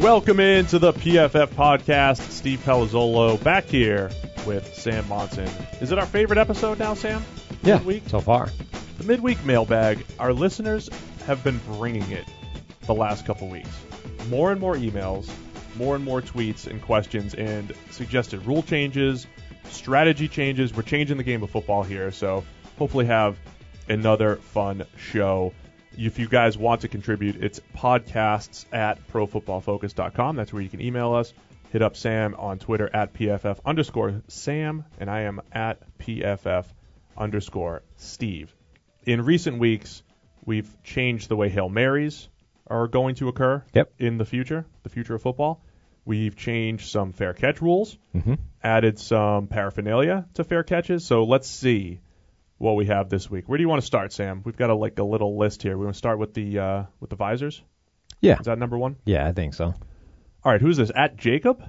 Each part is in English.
Welcome into the PFF podcast. Steve Palazzolo back here with Sam Monson. Is it our favorite episode now, Sam? Yeah, Midweek? so far. The midweek mailbag. Our listeners have been bringing it the last couple weeks. More and more emails, more and more tweets and questions, and suggested rule changes, strategy changes. We're changing the game of football here, so hopefully have another fun show. If you guys want to contribute, it's podcasts@profootballfocus.com. That's where you can email us. Hit up Sam on Twitter at PFF_Sam, and I am at PFF_Steve. In recent weeks, we've changed the way Hail Marys are going to occur in the future of football. We've changed some fair catch rules, added some paraphernalia to fair catches. So let's see what we have this week. Where do you want to start, Sam? We've got a little list here. We want to start with the visors? Yeah. Is that number one? Yeah, I think so. All right, who's this? At Jacob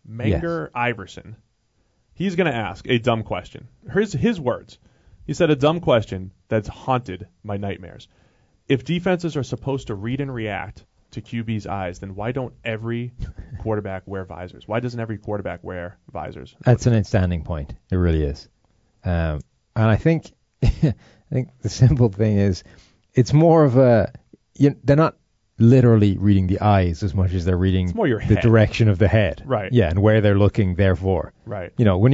Manger Iverson. He's going to ask a dumb question. Here's his words. He said, a dumb question that's haunted my nightmares. If defenses are supposed to read and react to QB's eyes, then why don't every quarterback wear visors? Why doesn't every quarterback wear visors? That's an outstanding point. It really is. And I think the simple thing is it's more of they're not literally reading the eyes as much as they're reading the direction of the head. Right. Yeah, and where they're looking, therefore. Right. You know,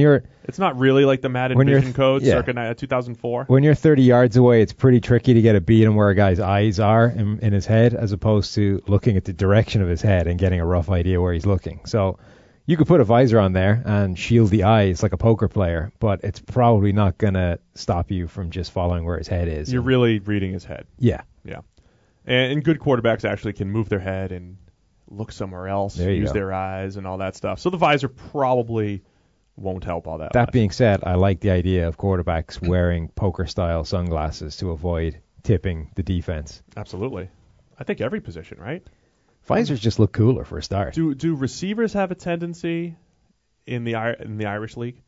it's not really like the Madden Vision Code circa 2004. When you're 30 yards away, it's pretty tricky to get a beat on where a guy's eyes are in his head, as opposed to looking at the direction of his head and getting a rough idea where he's looking. So you could put a visor on there and shield the eyes like a poker player, but it's probably not going to stop you from just following where his head is. You're really reading his head. Yeah. Yeah. And good quarterbacks actually can move their head and look somewhere else, use their eyes and all that stuff. So the visor probably won't help all that. That being said, I like the idea of quarterbacks wearing poker-style sunglasses to avoid tipping the defense. Absolutely. I think every position, right? Visors just look cooler for a start. Do receivers have a tendency in the Irish League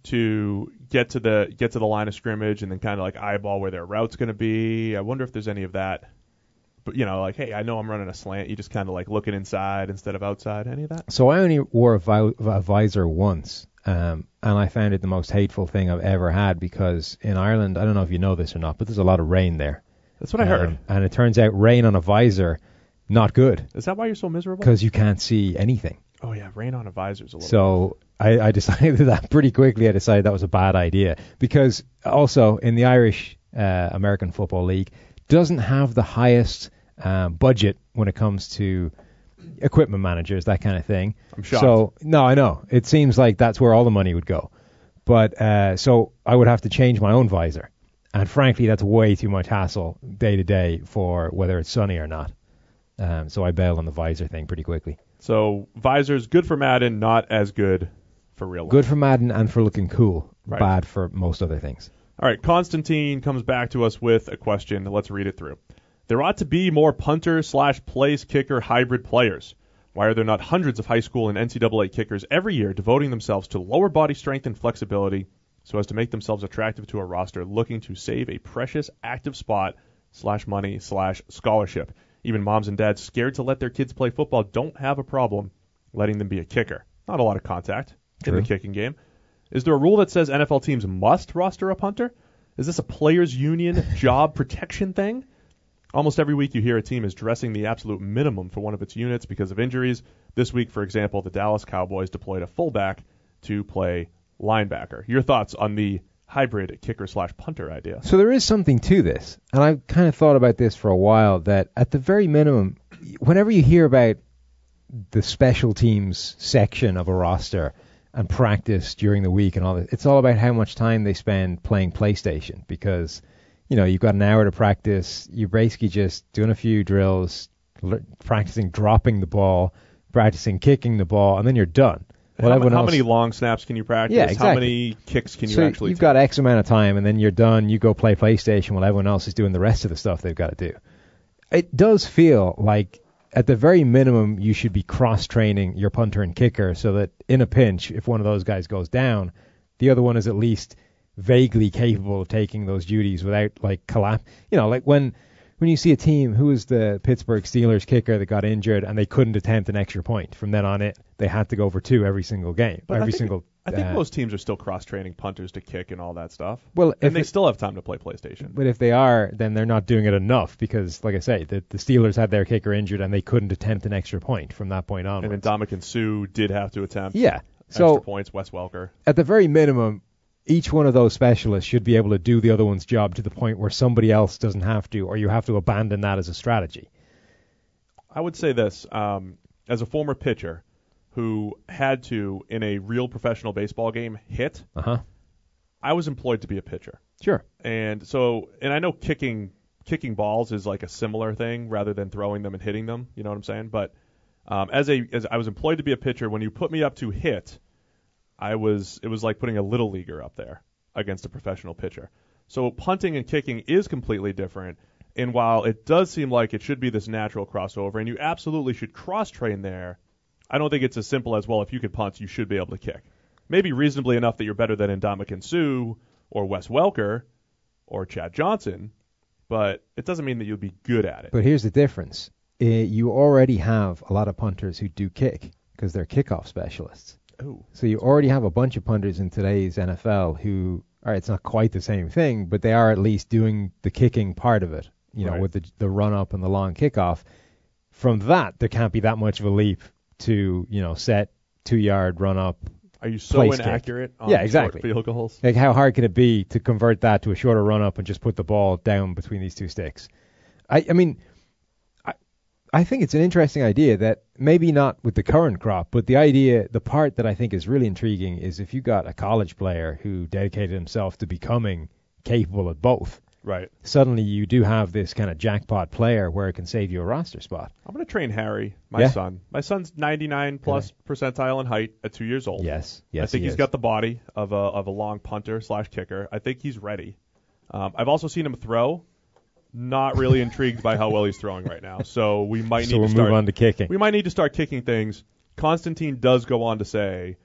to get to the line of scrimmage and then kind of like eyeball where their route's going to be? I wonder if there's any of that. But like, hey, I know I'm running a slant. You just kind of like looking inside instead of outside. Any of that? So I only wore a visor once, and I found it the most hateful thing I've ever had because in Ireland, I don't know if you know this or not, but there's a lot of rain there. That's what I heard. And it turns out rain on a visor, not good. Is that why you're so miserable? Because you can't see anything. Oh, yeah, rain on a visor is a little So I decided that pretty quickly. I decided that was a bad idea because also in the Irish American Football League doesn't have the highest budget when it comes to equipment managers, that kind of thing. I'm shocked. So, no, I know. It seems like that's where all the money would go. But so I would have to change my own visor. And frankly, that's way too much hassle day to day for whether it's sunny or not. So I bailed on the visor thing pretty quickly. So visors, good for Madden, not as good for real life. Good for Madden and for looking cool. Right. Bad for most other things. All right, Constantine comes back to us with a question. Let's read it through. There ought to be more punter/place kicker hybrid players. Why are there not hundreds of high school and NCAA kickers every year devoting themselves to lower body strength and flexibility so as to make themselves attractive to a roster looking to save a precious active spot/money/scholarship? Even moms and dads scared to let their kids play football don't have a problem letting them be a kicker. Not a lot of contact in the kicking game. Is there a rule that says NFL teams must roster a punter? Is this a players' union job protection thing? Almost every week you hear a team is dressing the absolute minimum for one of its units because of injuries. This week, for example, the Dallas Cowboys deployed a fullback to play linebacker. Your thoughts on the hybrid kicker/punter idea? So there is something to this, and I've kind of thought about this for a while, that at the very minimum, whenever you hear about the special teams section of a roster and practice during the week and all that, it's all about how much time they spend playing PlayStation because you've got an hour to practice. You're basically just doing a few drills, practicing dropping the ball, practicing kicking the ball, and then you're done. How many long snaps can you practice? Yeah, exactly. How many kicks can you actually you've got X amount of time, and then you're done. You go play PlayStation while everyone else is doing the rest of the stuff they've got to do. It does feel like, at the very minimum, you should be cross-training your punter and kicker so that in a pinch, if one of those guys goes down, the other one is at least vaguely capable of taking those duties without like collapse. Like when when you see a team who was the Pittsburgh Steelers kicker that got injured and they couldn't attempt an extra point. From then on they had to go for 2 every single game. But I think most teams are still cross-training punters to kick and all that stuff. Well, and they still have time to play PlayStation. But if they are, then they're not doing it enough because, like I say, the Steelers had their kicker injured and they couldn't attempt an extra point from that point on. And then Ndamukong Suh did have to attempt extra points, Wes Welker. At the very minimum, each one of those specialists should be able to do the other one's job to the point where somebody else doesn't have to, or you have to abandon that as a strategy. I would say this, as a former pitcher who had to, in a real professional baseball game, hit, I was employed to be a pitcher. Sure. And I know kicking balls is like a similar thing rather than throwing them and hitting them, you know what I'm saying? But as I was employed to be a pitcher, when you put me up to hit, it was like putting a little leaguer up there against a professional pitcher. So punting and kicking is completely different. And while it does seem like it should be this natural crossover, and you absolutely should cross-train there, I don't think it's as simple as, well, if you could punt, you should be able to kick. Maybe reasonably enough that you're better than Ndamukong Suh or Wes Welker or Chad Johnson, but it doesn't mean that you'll be good at it. But here's the difference. You already have a lot of punters who do kick because they're kickoff specialists. Ooh. So you already have a bunch of punters in today's NFL who, all right, it's not quite the same thing, but they are at least doing the kicking part of it, with the run-up and the long kickoff. From that, there can't be that much of a leap to, set 2-yard run-up. Are you so inaccurate on exactly. short field goals? Like, how hard could it be to convert that to a shorter run-up and just put the ball down between these 2 sticks? I think it's an interesting idea that maybe not with the current crop, but the part that I think is really intriguing is if you got a college player who dedicated himself to becoming capable at both. Right. Suddenly you do have this kind of jackpot player where it can save you a roster spot. I'm going to train Harry, my son. My son's 99 plus percentile in height at 2 years old. Yes, I think he's got the body of a long punter / kicker. I think he's ready. I've also seen him throw. Not really intrigued by how well he's throwing right now. So we might need to move on to kicking. We might need to start kicking things. Constantine does go on to say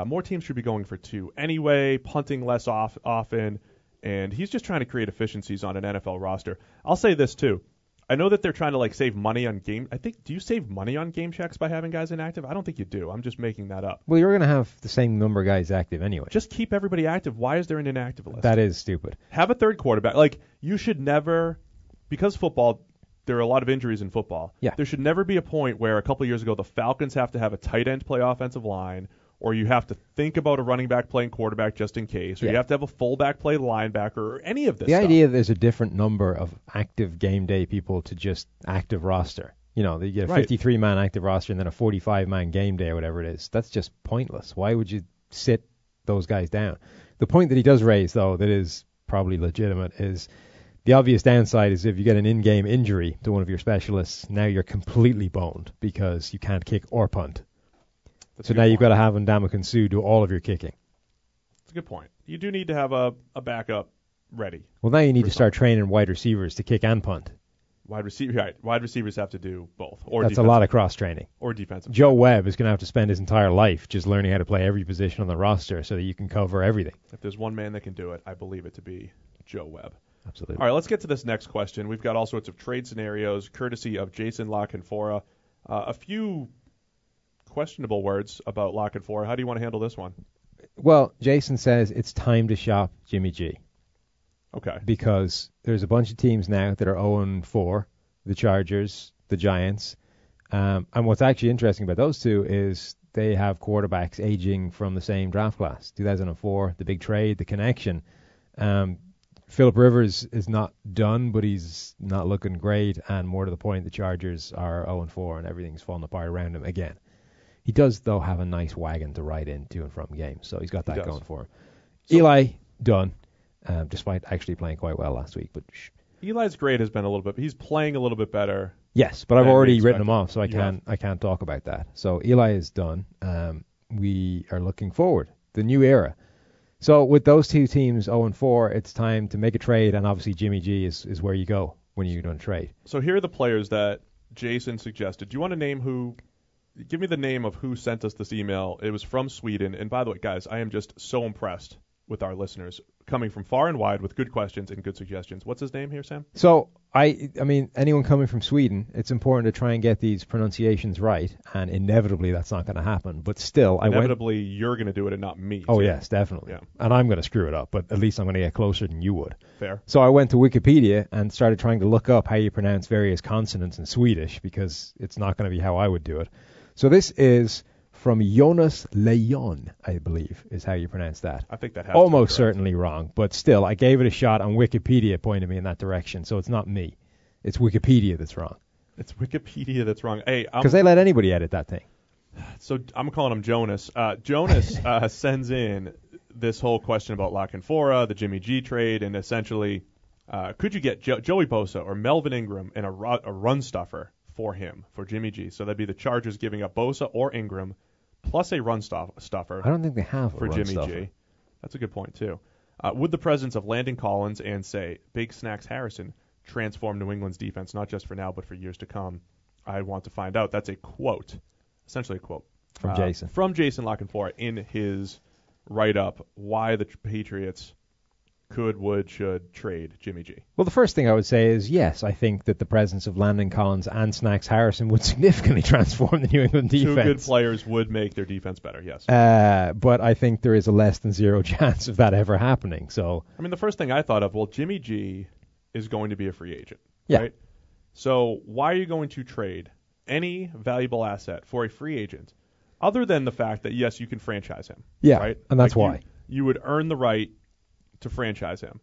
more teams should be going for 2 anyway, punting less often, and he's just trying to create efficiencies on an NFL roster. I'll say this too. I know that they're trying to save money on game. Do you save money on game checks by having guys inactive? I don't think you do. I'm just making that up. Well, you're going to have the same number of guys active anyway. Just keep everybody active. Why is there an inactive list? That is stupid. Have a third quarterback. You should never, because football, there are a lot of injuries in football. Yeah. There should never be a point where a couple of years ago the Falcons have to have a tight end play offensive line, or you have to think about a running back playing quarterback just in case, or you have to have a fullback play linebacker, or any of this stuff. The idea that there's a different number of active game day people to just active roster. You get a 53-man active roster and then a 45-man game day or whatever it is. That's just pointless. Why would you sit those guys down? The point that he does raise, though, that is probably legitimate is the obvious downside is if you get an in-game injury to one of your specialists, now you're completely boned because you can't kick or punt. So now you've got to have Ndamukong Suh do all of your kicking. That's a good point. You do need to have a backup ready. Well, now you need to start training wide receivers to kick and punt. Wide receivers have to do both. That's a lot of cross-training. Or defensive. Joe Webb is going to have to spend his entire life just learning how to play every position on the roster so that you can cover everything. If there's one man that can do it, I believe it to be Joe Webb. Absolutely. All right, let's get to this next question. We've got all sorts of trade scenarios, courtesy of Jason La Canfora. A few questionable words about La Canfora. How do you want to handle this one? Well, Jason says it's time to shop Jimmy G. Okay. Because there's a bunch of teams now that are 0-4, the Chargers, the Giants. And what's actually interesting about those two is they have quarterbacks aging from the same draft class. 2004, the big trade, the connection. Phillip Rivers is not done, but he's not looking great. And more to the point, the Chargers are 0-4 and everything's falling apart around him again. He does, though, have a nice wagon to ride in to and from games, so he's got that going for him. So, Eli, done, despite actually playing quite well last week. But Eli's grade has been a little bit. He's playing a little bit better. Yes, but I've already written him off, so I can't talk about that. So Eli is done. We are looking forward, the new era. So with those two teams 0-4, it's time to make a trade, and obviously Jimmy G is where you go when you're doing a trade. So here are the players that Jason suggested. Do you want to name who? Give me the name of who sent us this email. It was from Sweden. And by the way, guys, I am just so impressed with our listeners. coming from far and wide with good questions and good suggestions. What's his name here, Sam? So, I mean, anyone coming from Sweden, it's important to try and get these pronunciations right, and inevitably that's not going to happen. But still, inevitably you're going to do it and not me. Oh, yes, definitely. Yeah. And I'm going to screw it up, but at least I'm going to get closer than you would. Fair. So I went to Wikipedia and started trying to look up how you pronounce various consonants in Swedish, because it's not going to be how I would do it. So this is from Jonas Lejon, I believe, is how you pronounce that. I think that has almost to be certainly wrong, but still, I gave it a shot, and Wikipedia pointed me in that direction, so it's not me. It's Wikipedia that's wrong. It's Wikipedia that's wrong. Hey, because they let anybody edit that thing. So I'm calling him Jonas. Jonas sends in this whole question about La Canfora, the Jimmy G trade, and essentially, could you get Joey Bosa or Melvin Ingram and a run stuffer for him, for Jimmy G? So that'd be the Chargers giving up Bosa or Ingram plus a run stuffer. I don't think they have for Jimmy G. That's a good point, too. Would the presence of Landon Collins and, say, Big Snacks Harrison transform New England's defense, not just for now, but for years to come? I want to find out. That's a quote, essentially a quote. From Jason. From Jason La Canfora in his write-up, why the Patriots should trade Jimmy G. Well, the first thing I would say is, yes, I think that the presence of Landon Collins and Snacks Harrison would significantly transform the New England defense. Two good players would make their defense better, yes. But I think there is a less than zero chance of that ever happening. So, I mean, the first thing I thought of, well, Jimmy G is going to be a free agent, yeah. Right? So why are you going to trade any valuable asset for a free agent other than the fact that, yes, you can franchise him? Yeah, right? And that's why. You would earn the right to franchise him.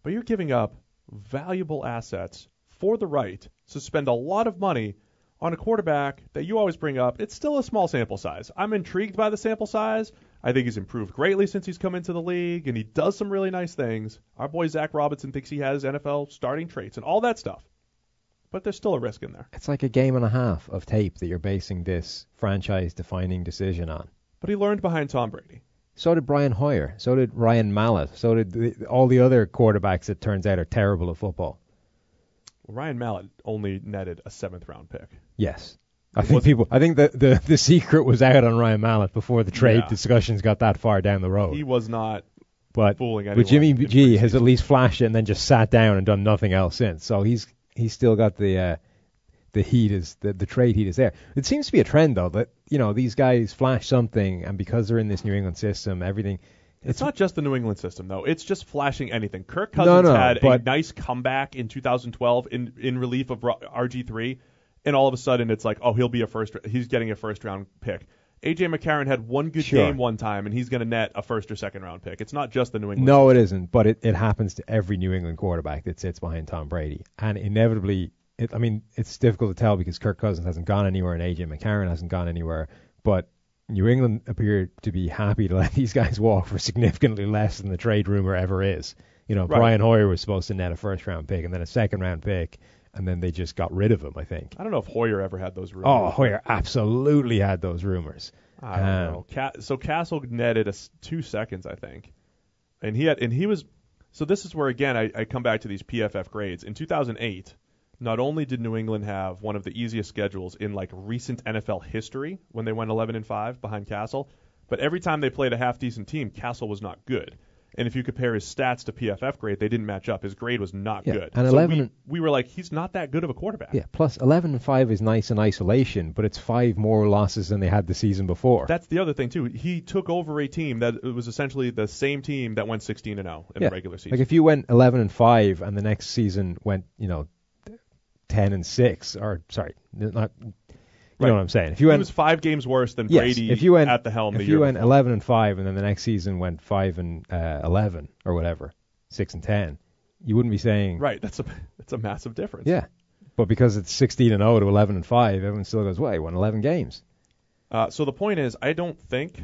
But you're giving up valuable assets for the right to spend a lot of money on a quarterback that you always bring up. It's still a small sample size. I'm intrigued by the sample size. I think he's improved greatly since he's come into the league, and he does some really nice things. Our boy Zach Robinson thinks he has NFL starting traits and all that stuff. But there's still a risk in there. It's like a game and a half of tape that you're basing this franchise-defining decision on. But he learned behind Tom Brady. So did Brian Hoyer. So did Ryan Mallett. So did all the other quarterbacks that turns out are terrible at football. Well, Ryan Mallett only netted a 7th-round pick. Yes. I think the secret was out on Ryan Mallett before the trade discussions got that far down the road. He was not fooling anyone. But Jimmy G has at least flashed it and then just sat down and done nothing else since. So he's still got the heat is the trade heat is there. It seems to be a trend though that these guys flash something, and because they're in this New England system, everything. It's not just the New England system though. It's just flashing anything. Kirk Cousins had a nice comeback in 2012 in relief of RG3, and all of a sudden it's like, oh, he's getting a first round pick. A.J. McCarron had one good game one time, and he's going to net a first or second round pick. It's not just the New England No, system. It isn't, but it happens to every New England quarterback that sits behind Tom Brady. And inevitably, it's difficult to tell because Kirk Cousins hasn't gone anywhere and A.J. McCarron hasn't gone anywhere, but New England appear to be happy to let these guys walk for significantly less than the trade rumor ever is. Brian Hoyer was supposed to net a first round pick and then a second round pick, and then they just got rid of him, I think. I don't know if Hoyer ever had those rumors. Oh, Hoyer absolutely had those rumors. I don't know. So Castle netted 2 seconds, I think. And he was. So this is where, again, I come back to these PFF grades. In 2008, not only did New England have one of the easiest schedules in recent NFL history when they went 11-5 behind Castle, but every time they played a half-decent team, Castle was not good. And if you compare his stats to PFF grade, they didn't match up. His grade was not good. And so we were like, he's not that good of a quarterback. Yeah, plus 11-5 is nice in isolation, but it's 5 more losses than they had the season before. That's the other thing, too. He took over a team that was essentially the same team that went 16-0 in the regular season. Like if you went 11-5 and the next season went, 10-6, or sorry, not... You know what I'm saying? He was 5 games worse than Brady at the helm the year before. If you went 11-5 and then the next season went 5-11 or whatever, 6-10, you wouldn't be saying right. That's a massive difference. Yeah, but because it's 16-0 to 11-5, everyone still goes, "Well, he won 11 games." So the point is, I don't think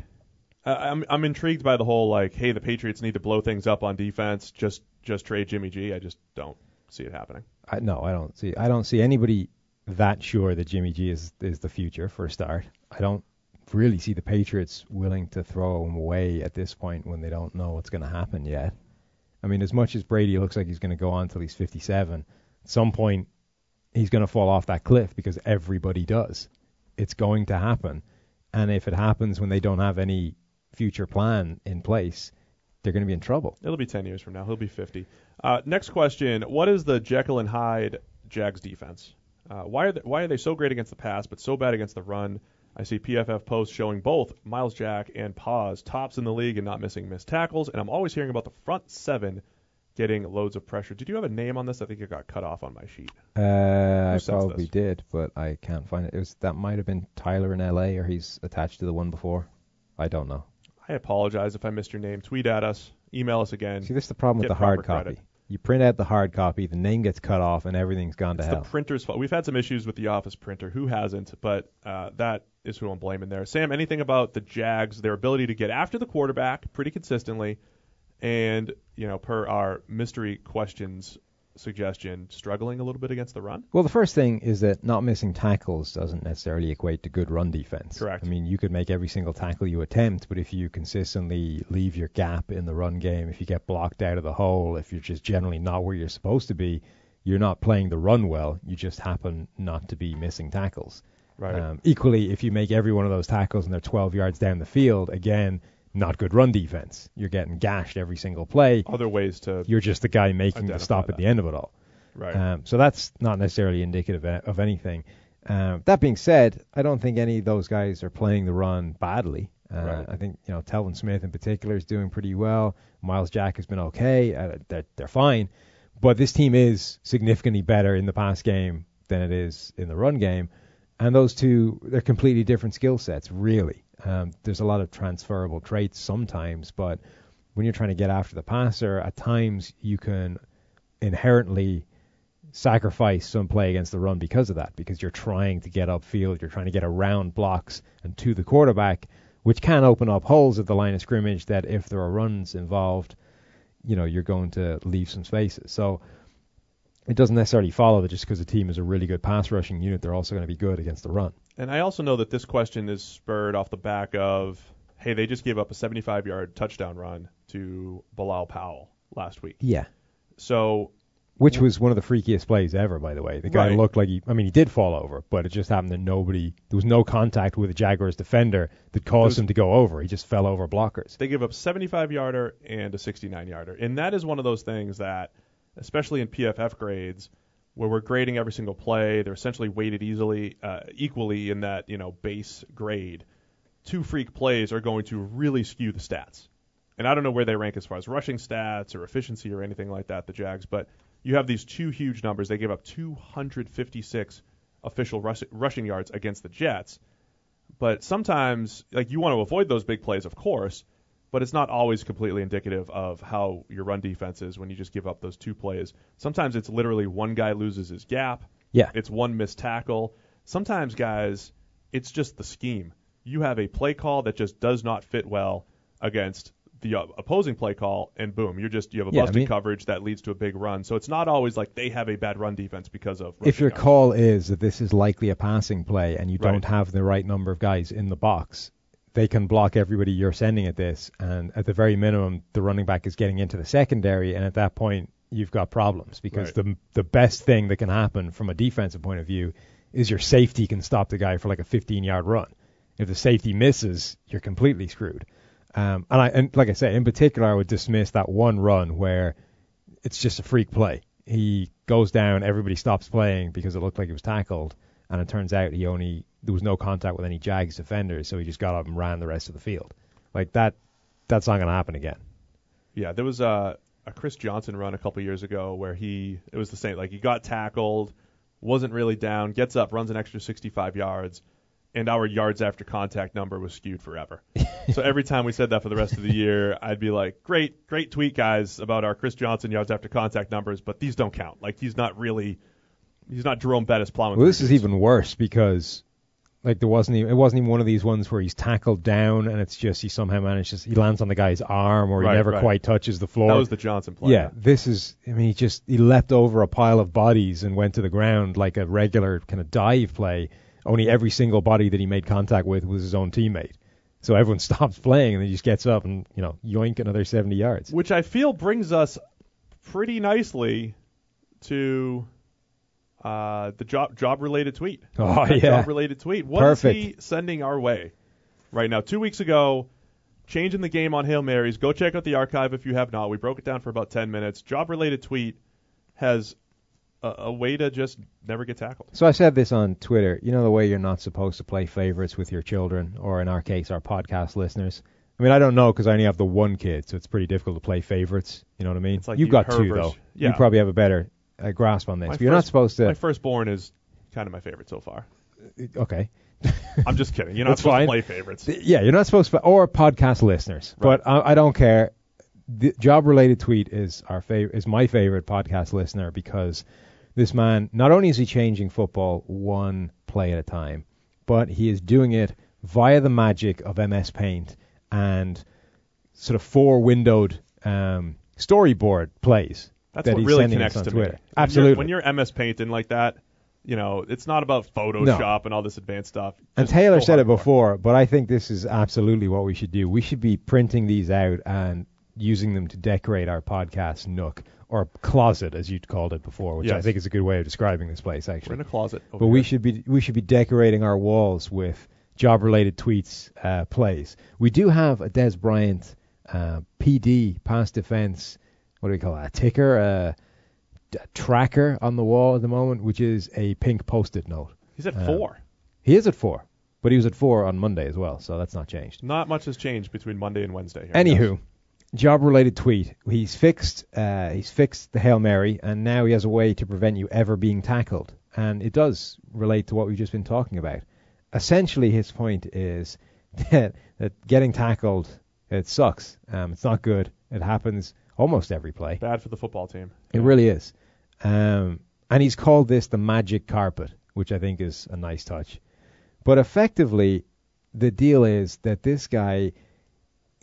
I'm intrigued by the whole hey, the Patriots need to blow things up on defense. Just trade Jimmy G. I just don't see it happening. I don't see anybody that sure that Jimmy G is the future for a start. I don't really see the Patriots willing to throw him away at this point when they don't know what's going to happen yet. I mean, as much as Brady looks like he's going to go on until he's 57, at some point he's going to fall off that cliff because everybody does. It's going to happen. And if it happens when they don't have any future plan in place, they're going to be in trouble. It'll be 10 years from now. He'll be 50. Next question. What is the Jekyll and Hyde Jags defense? Why are they so great against the pass but so bad against the run? I see PFF posts showing both Miles Jack and Paz tops in the league and not missing missed tackles, and I'm always hearing about the front seven getting loads of pressure. Did you have a name on this? I think it got cut off on my sheet. I probably did, but I can't find it. That might have been Tyler in LA, or he's attached to the one before. I don't know. I apologize if I missed your name. Tweet at us. Email us again. See, this is the problem with the hard copy. Credit. You print out the hard copy, the name gets cut off, and everything's gone to hell. It's the printer's fault. We've had some issues with the Office printer. Who hasn't? But that is who I'm blaming there. Sam, anything about the Jags, their ability to get after the quarterback pretty consistently, and, per our mystery questions suggestion, struggling a little bit against the run? Well, the first thing is that not missing tackles doesn't necessarily equate to good run defense. Correct. I mean, you could make every single tackle you attempt, but if you consistently leave your gap in the run game, if you get blocked out of the hole, if you're just generally not where you're supposed to be, you're not playing the run well. You just happen not to be missing tackles. Right. Equally, if you make every one of those tackles and they're 12 yards down the field, again, not good run defense. You're getting gashed every single play. Other ways to You're just the guy making the stop at the end of it all. Right. So that's not necessarily indicative of anything. That being said, I don't think any of those guys are playing the run badly. Right. I think Telvin Smith in particular is doing pretty well. Miles Jack has been okay. They're fine. But this team is significantly better in the pass game than it is in the run game. And those two, they're completely different skill sets, really. There's a lot of transferable traits sometimes, but when you're trying to get after the passer, at times you can inherently sacrifice some play against the run because of that, because you're trying to get upfield, you're trying to get around blocks and to the quarterback, which can open up holes at the line of scrimmage that if there are runs involved, you're going to leave some spaces. So it doesn't necessarily follow that just because a team is a really good pass rushing unit, they're also going to be good against the run. And I also know that this question is spurred off the back of, hey, they just gave up a 75-yard touchdown run to Bilal Powell last week. Yeah. So, which was one of the freakiest plays ever, by the way. The guy looked like he did fall over, but it just happened that there was no contact with the Jaguars defender that caused him to go over. He just fell over blockers. They give up a 75-yarder and a 69-yarder. And that is one of those things that, especially in PFF grades, where we're grading every single play, they're essentially weighted equally in that, base grade. Two freak plays are going to really skew the stats. And I don't know where they rank as far as rushing stats or efficiency or anything like that, the Jags, but you have these two huge numbers. They gave up 256 official rushing yards against the Jets. But sometimes, you want to avoid those big plays, of course, but it's not always completely indicative of how your run defense is when you just give up those two plays. Sometimes it's literally one guy loses his gap. Yeah. It's one missed tackle. Sometimes, guys, it's just the scheme. You have a play call that just does not fit well against the opposing play call, and boom, you have a busted coverage that leads to a big run. So it's not always like they have a bad run defense because of if your call is that this is likely a passing play and you don't have the right number of guys in the box, they can block everybody you're sending at this, and at the very minimum, the running back is getting into the secondary, and at that point, you've got problems because the best thing that can happen from a defensive point of view is your safety can stop the guy for like a 15-yard run. If the safety misses, you're completely screwed. And like I say, in particular, I would dismiss that one run where it's just a freak play. He goes down, everybody stops playing because it looked like he was tackled, and it turns out there was no contact with any Jags defenders, so he just got up and ran the rest of the field. Like that's not going to happen again. Yeah, there was a Chris Johnson run a couple years ago where it was the same. Like he got tackled, wasn't really down, gets up, runs an extra 65 yards, and our yards after contact number was skewed forever. So every time we said that for the rest of the year, I'd be like, great tweet, guys, about our Chris Johnson yards after contact numbers, but these don't count. Like he's not Jerome Bettis plowing. Well, this is even worse because it wasn't even one of these ones where he's tackled down and it's just he somehow manages, he lands on the guy's arm or he never quite touches the floor. That was the Johnson play. Yeah, this is, he leapt over a pile of bodies and went to the ground like a regular kind of dive play. Only every single body that he made contact with was his own teammate. So everyone stops playing and he just gets up and, yoink another 70 yards. Which I feel brings us pretty nicely to the job-related tweet. Oh, yeah. Job-related tweet. What is he sending our way right now? 2 weeks ago, changing the game on Hail Marys. Go check out the archive if you have not. We broke it down for about 10 minutes. Job-related tweet has a way to just never get tackled. So I said this on Twitter. You know the way you're not supposed to play favorites with your children, or in our case, our podcast listeners? I mean, I don't know because I only have the one kid, so it's pretty difficult to play favorites. You know what I mean? It's like You've got two, though. Yeah. You probably have a better grasp on this. But you're not supposed to... My firstborn is kind of my favorite so far. Okay. I'm just kidding. You're not supposed to play favorites. Yeah, you're not supposed to... Or podcast listeners. Right. But I don't care. The job-related tweet is my favorite podcast listener because this man, not only is he changing football one play at a time, but he is doing it via the magic of MS Paint and sort of four-windowed storyboard plays. That's what really connects to Twitter. Me. Absolutely. When you're MS Painting like that, it's not about Photoshop and all this advanced stuff. And Taylor said it before, but I think this is absolutely what we should do. We should be printing these out and using them to decorate our podcast nook, or closet, as you'd called it before, which I think is a good way of describing this place, actually. We're in a closet. But we should be decorating our walls with job-related tweets, plays. We do have a Des Bryant PD, pass defense, what do we call that, a ticker, a tracker on the wall at the moment, which is a pink Post-it note. He's at 4. He is at 4, but he was at 4 on Monday as well, so that's not changed. Not much has changed between Monday and Wednesday here. Anywho, job-related tweet. He's fixed the Hail Mary, and now he has a way to prevent you ever being tackled. And it does relate to what we've just been talking about. Essentially, his point is that getting tackled, it sucks. It's not good. It happens almost every play. Bad for the football team. It really is. And he's called this the magic carpet, which I think is a nice touch. But effectively, the deal is that this guy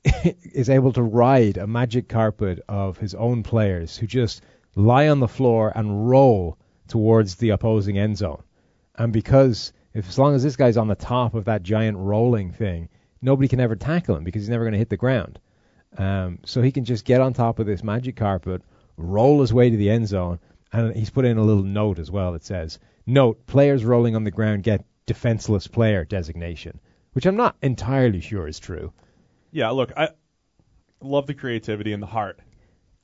is able to ride a magic carpet of his own players who just lie on the floor and roll towards the opposing end zone. And because as long as this guy's on the top of that giant rolling thing, nobody can ever tackle him because he's never going to hit the ground. So he can just get on top of this magic carpet, roll his way to the end zone, and he's put in a little note as well that says, "Note, players rolling on the ground get defenseless player designation," which I'm not entirely sure is true. Yeah, look, I love the creativity and the heart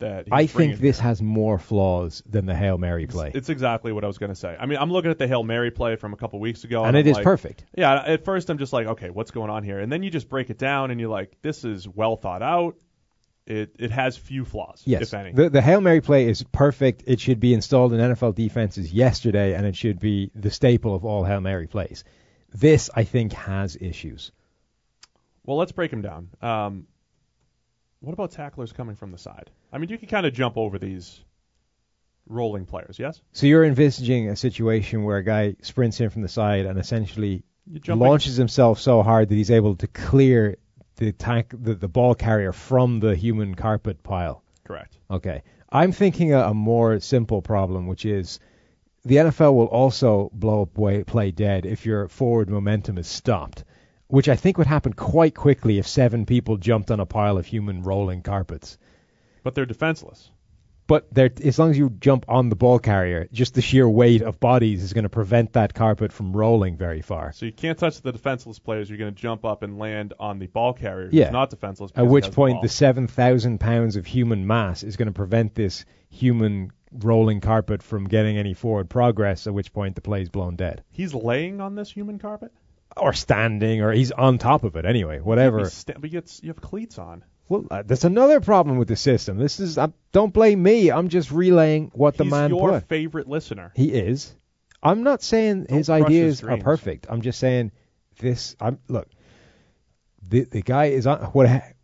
that he's I think this here. has more flaws than the Hail Mary play. It's exactly what I was going to say. I mean, I'm looking at the Hail Mary play from a couple weeks ago. And it is perfect. Yeah, at first I'm just like, okay, what's going on here? And then you just break it down and you're like, this is well thought out. It has few flaws, if any. The Hail Mary play is perfect. It should be installed in NFL defenses yesterday, and it should be the staple of all Hail Mary plays. This, I think, has issues. Well, let's break them down. What about tacklers coming from the side? I mean, you can kind of jump over these rolling players, yes? So you're envisaging a situation where a guy sprints in from the side and essentially launches himself so hard that he's able to clear the ball carrier from the human carpet pile. Correct. Okay. I'm thinking a more simple problem, which is the NFL will also blow up play dead if your forward momentum is stopped, which I think would happen quite quickly if 7 people jumped on a pile of human rolling carpets. But they're defenseless. But as long as you jump on the ball carrier, just the sheer weight of bodies is going to prevent that carpet from rolling very far. So you can't touch the defenseless players. You're going to jump up and land on the ball carrier who's not defenseless. At which point the 7,000 pounds of human mass is going to prevent this human rolling carpet from getting any forward progress, at which point the play is blown dead. He's laying on this human carpet? Or standing, or he's on top of it anyway, whatever. But you have cleats on. Well, that's another problem with the system. This is don't blame me. I'm just relaying what the man put. He's your favorite listener. He is. I'm not saying his ideas are perfect. I'm just saying this. Look, the guy is on,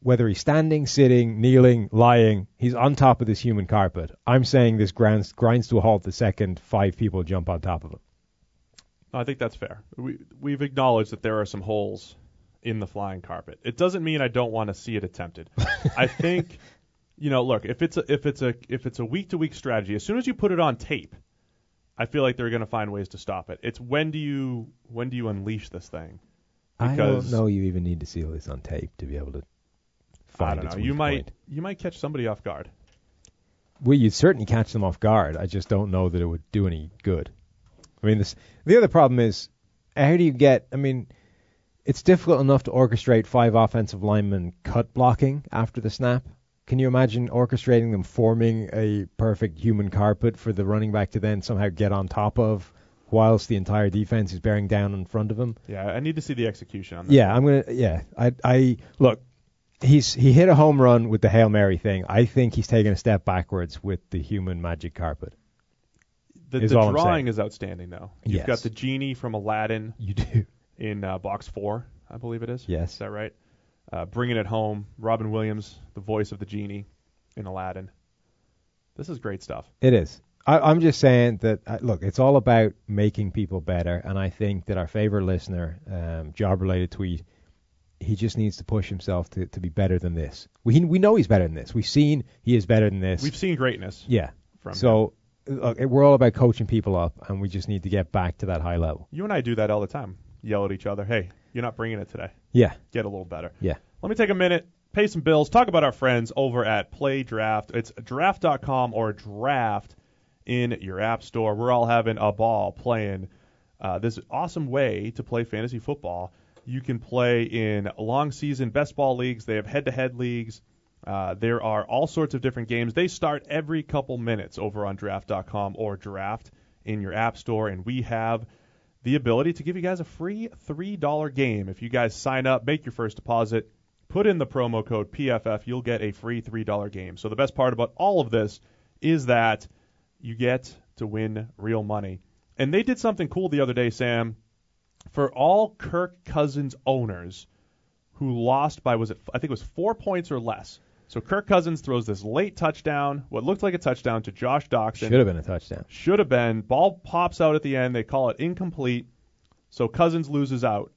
whether he's standing, sitting, kneeling, lying. He's on top of this human carpet. I'm saying this grinds to a halt the second 5 people jump on top of him. I think that's fair. We've acknowledged that there are some holes in the flying carpet. It doesn't mean I don't want to see it attempted. I think, look, if it's a week-to-week strategy, as soon as you put it on tape, I feel like they're going to find ways to stop it. It's when do you unleash this thing? Because I don't know you even need to see this on tape to be able to find its weak point. You might catch somebody off guard. Well, you'd certainly catch them off guard. I just don't know that it would do any good. I mean, the other problem is, how do you get, it's difficult enough to orchestrate 5 offensive linemen cut blocking after the snap. Can you imagine orchestrating them forming a perfect human carpet for the running back to then somehow get on top of whilst the entire defense is bearing down in front of him? Yeah, I need to see the execution on that. Yeah, I look, he hit a home run with the Hail Mary thing. I think he's taken a step backwards with the human magic carpet. The drawing is outstanding, though. You've got the genie from Aladdin. You do. In box 4, I believe it is. Yes. Is that right? Bringing it home. Robin Williams, the voice of the genie in Aladdin. This is great stuff. It is. I'm just saying that, look, it's all about making people better, and I think that our favorite listener, job-related tweet, he just needs to push himself to be better than this. We know he's better than this. We've seen he is better than this. We've seen greatness. Yeah. From so look, we're all about coaching people up, and we just need to get back to that high level. You and I do that all the time. Yell at each other, hey, you're not bringing it today. Yeah. Get a little better. Yeah. Let me take a minute, pay some bills, talk about our friends over at Play Draft. It's draft.com or draft in your app store. We're all having a ball playing this awesome way to play fantasy football. You can play in long season best ball leagues. They have head-to-head leagues. There are all sorts of different games. They start every couple minutes over on draft.com or draft in your app store, and we have the ability to give you guys a free $3 game. If you guys sign up, make your first deposit, put in the promo code PFF, you'll get a free $3 game. So the best part about all of this is that you get to win real money. And they did something cool the other day, Sam. For all Kirk Cousins owners who lost by, I think it was 4 points or less. So Kirk Cousins throws this late touchdown, what looked like a touchdown to Josh Doxson. Should have been a touchdown. Should have been. Ball pops out at the end. They call it incomplete. So Cousins loses out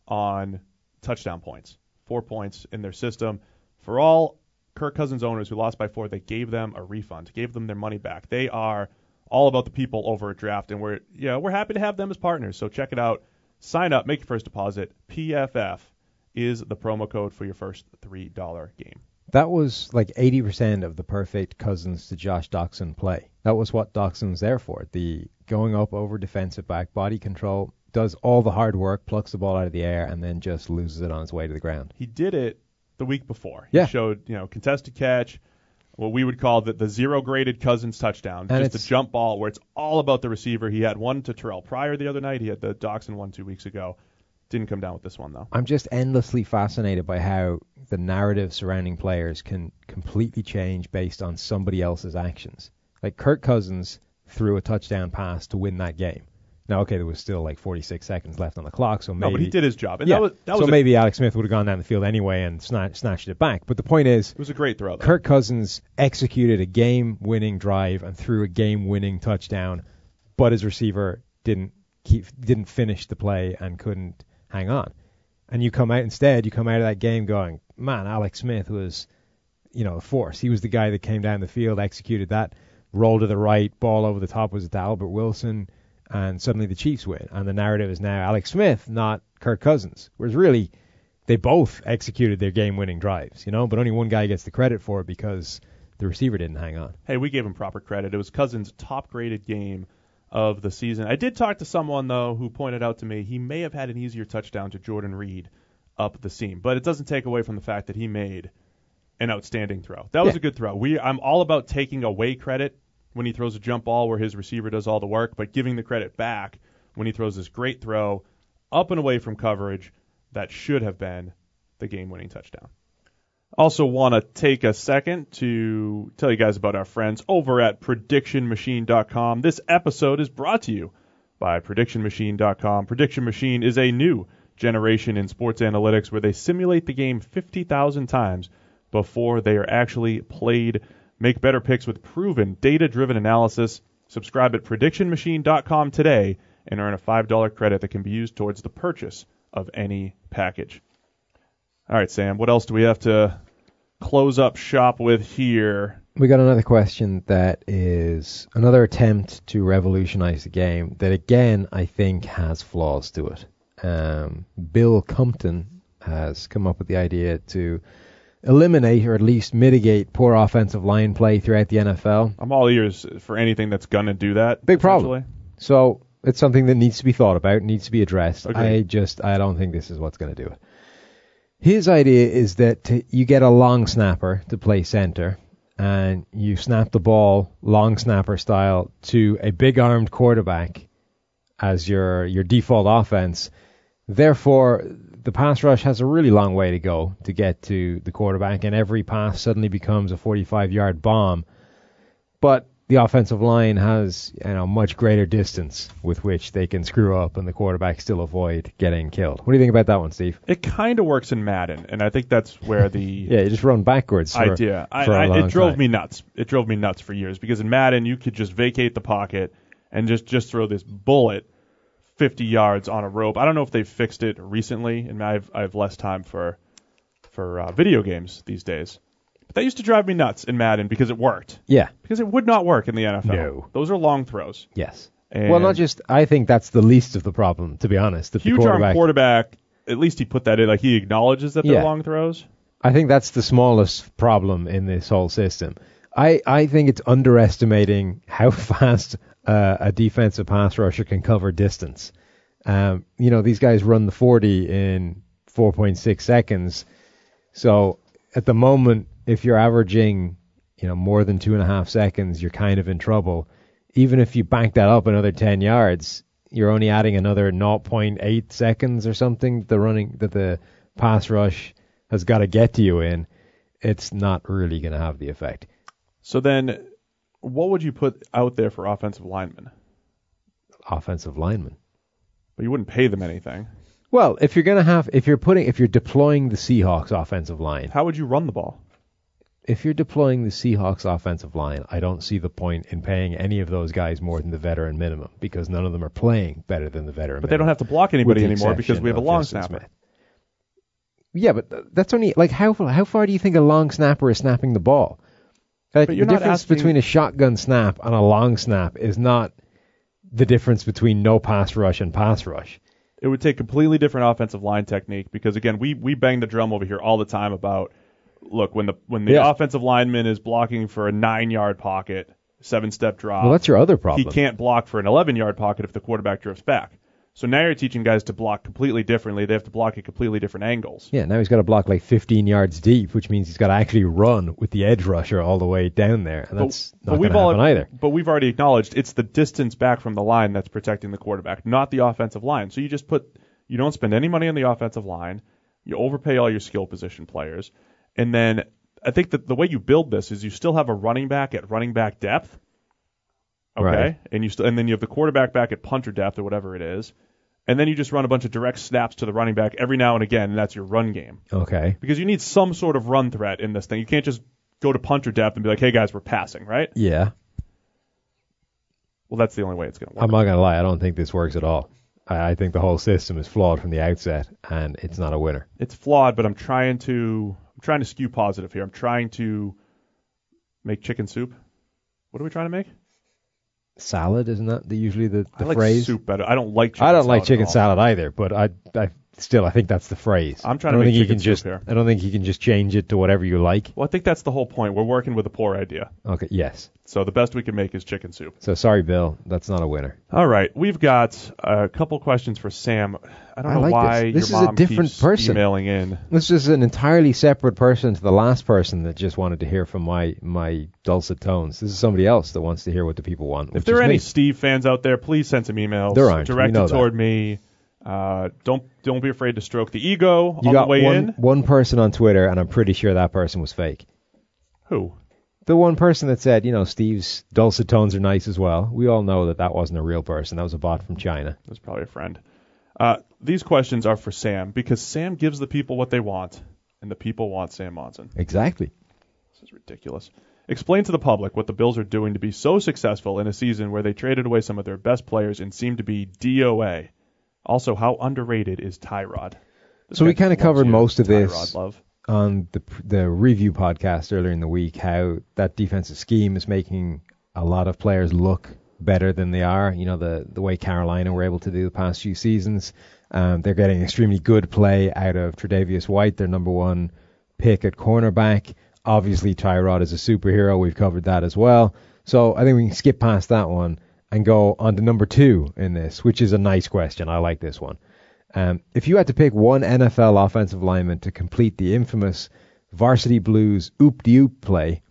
on touchdown points. 4 points in their system. For all Kirk Cousins owners who lost by 4, they gave them a refund, gave them their money back. They are all about the people over at Draft, and we're happy to have them as partners. So check it out. Sign up, make your first deposit. PFF is the promo code for your first $3 game. That was like 80% of the perfect Cousins to Josh Doxson play. That was what Doxson's there for. The going up over defensive back, body control, does all the hard work, plucks the ball out of the air, and then just loses it on its way to the ground. He did it the week before. Yeah. He showed, contested catch, what we would call the zero-graded Cousins touchdown, and just a jump ball where it's all about the receiver. He had one to Terrell Pryor the other night. He had the Doxson one 2 weeks ago. Didn't come down with this one, though. I'm just endlessly fascinated by how the narrative surrounding players can completely change based on somebody else's actions. Like Kirk Cousins threw a touchdown pass to win that game. Now, okay, there was still like 46 seconds left on the clock, so maybe... No, but he did his job. And yeah, that was maybe Alex Smith would have gone down the field anyway and snatched it back. But the point is... It was a great throw, though. Kirk Cousins executed a game-winning drive and threw a game-winning touchdown, but his receiver didn't finish the play and couldn't hang on. And you come out of that game going, man, Alex Smith was, a force. He was the guy that came down the field, executed that, roll to the right, ball over the top was to Albert Wilson, and suddenly the Chiefs win. And the narrative is now Alex Smith, not Kirk Cousins. Whereas really, they both executed their game-winning drives, but only one guy gets the credit for it because the receiver didn't hang on. Hey, we gave him proper credit. It was Cousins' top-graded game of the season. I did talk to someone, though, who pointed out to me he may have had an easier touchdown to Jordan Reed up the seam, but it doesn't take away from the fact that he made an outstanding throw. That was a good throw. I'm all about taking away credit when he throws a jump ball where his receiver does all the work, but giving the credit back when he throws this great throw up and away from coverage that should have been the game-winning touchdown. Also want to take a second to tell you guys about our friends over at PredictionMachine.com. This episode is brought to you by PredictionMachine.com. Prediction Machine is a new generation in sports analytics where they simulate the game 50,000 times before they are actually played. Make better picks with proven data-driven analysis. Subscribe at PredictionMachine.com today and earn a $5 credit that can be used towards the purchase of any package. All right, Sam, what else do we have to close up shop with here? We got another question that is another attempt to revolutionize the game that, again, I think has flaws to it. Bill Compton has come up with the idea to eliminate or at least mitigate poor offensive line play throughout the NFL. I'm all ears for anything that's going to do that. Big problem. So It's something that needs to be thought about, needs to be addressed. Agreed. I don't think this is what's going to do it. His idea is that you get a long snapper to play center, and you snap the ball long snapper style to a big-armed quarterback as your default offense. Therefore, the pass rush has a really long way to go to get to the quarterback, and every pass suddenly becomes a 45-yard bomb. But the offensive line has much greater distance with which they can screw up and the quarterback still avoid getting killed. What do you think about that one, Steve? It kind of works in Madden, and I think that's where the yeah, you just run backwards. Idea. It drove me nuts. It drove me nuts for years because in Madden you could just vacate the pocket and just throw this bullet 50 yards on a rope. I don't know if they've fixed it recently, and I have less time for video games these days. But that used to drive me nuts in Madden because it worked. Yeah. Because it would not work in the NFL. No. Those are long throws. Yes. And well, not just. I think that's the least of the problem, to be honest. That huge arm quarterback. At least he put that in. Like he acknowledges that they're long throws. I think that's the smallest problem in this whole system. I think it's underestimating how fast a defensive pass rusher can cover distance. These guys run the 40 in 4.6 seconds. So at the moment, if you're averaging, more than 2.5 seconds, you're kind of in trouble. Even if you bank that up another 10 yards, you're only adding another 0.8 seconds or something. That the pass rush has got to get to you in. It's not really going to have the effect. So then, what would you put out there for offensive linemen? Offensive linemen. But you wouldn't pay them anything. Well, if you're deploying the Seahawks offensive line, how would you run the ball? If you're deploying the Seahawks offensive line, I don't see the point in paying any of those guys more than the veteran minimum because none of them are playing better than the veteran minimum. But they don't have to block anybody anymore because we have a long snapper. Yeah, but that's only how far do you think a long snapper is snapping the ball? Like, the difference between a shotgun snap and a long snap is not the difference between no pass rush and pass rush. It would take completely different offensive line technique because, again, we bang the drum over here all the time about, look, when the offensive lineman is blocking for a 9-yard pocket, 7-step drop. Well, that's your other problem. He can't block for an 11-yard pocket if the quarterback drifts back. So now you're teaching guys to block completely differently. They have to block at completely different angles. Yeah, now he's got to block like 15 yards deep, which means he's got to actually run with the edge rusher all the way down there. And that's not going to happen either. But we've already acknowledged it's the distance back from the line that's protecting the quarterback, not the offensive line. So you don't spend any money on the offensive line. You overpay all your skill position players. And then I think that the way you build this is you still have a running back at running back depth. Okay, right. And then you have the quarterback back at punter depth or whatever it is, and then you just run a bunch of direct snaps to the running back every now and again, and that's your run game. Okay. Because you need some sort of run threat in this thing. You can't just go to punter depth and be like, "Hey guys, we're passing," right? Yeah. Well, that's the only way it's going to work. I'm not going to lie. I don't think this works at all. I think the whole system is flawed from the outset, and it's not a winner. It's flawed, but I'm trying to skew positive here. I'm trying to make chicken soup. What are we trying to make? Salad, isn't that usually the I like phrase? Soup better. I don't like chicken salad. I don't salad like chicken salad either, but I think that's the phrase. I'm trying to make chicken soup here. I don't think you can just change it to whatever you like. Well, I think that's the whole point. We're working with a poor idea. Okay, yes. So the best we can make is chicken soup. So sorry, Bill, that's not a winner. All right, we've got a couple questions for Sam. I don't know why this your is mom a different keeps person. emailing in. This is an entirely separate person to the last person that just wanted to hear from my dulcet tones. This is somebody else that wants to hear what the people want. If there are any Steve fans out there, please send some emails. There aren't. Directed toward me. Don't be afraid to stroke the ego on the way in. One person on Twitter, and I'm pretty sure that person was fake. Who? The one person that said, Steve's dulcet tones are nice as well. We all know that wasn't a real person. That was a bot from China. It was probably a friend. These questions are for Sam because Sam gives the people what they want, and the people want Sam Monson. Exactly. This is ridiculous. Explain to the public what the Bills are doing to be so successful in a season where they traded away some of their best players and seem to be DOA. Also, how underrated is Tyrod? So we kind of covered most of this Tyrod love. On the review podcast earlier in the week, how that defensive scheme is making a lot of players look better than they are. The way Carolina were able to do the past few seasons. They're getting extremely good play out of Tre'Davious White, their number one pick at cornerback. Obviously, Tyrod is a superhero. We've covered that as well. So I think we can skip past that one and go on to number 2 in this, which is a nice question. I like this one. If you had to pick one NFL offensive lineman to complete the infamous Varsity Blues oop-de-oop play,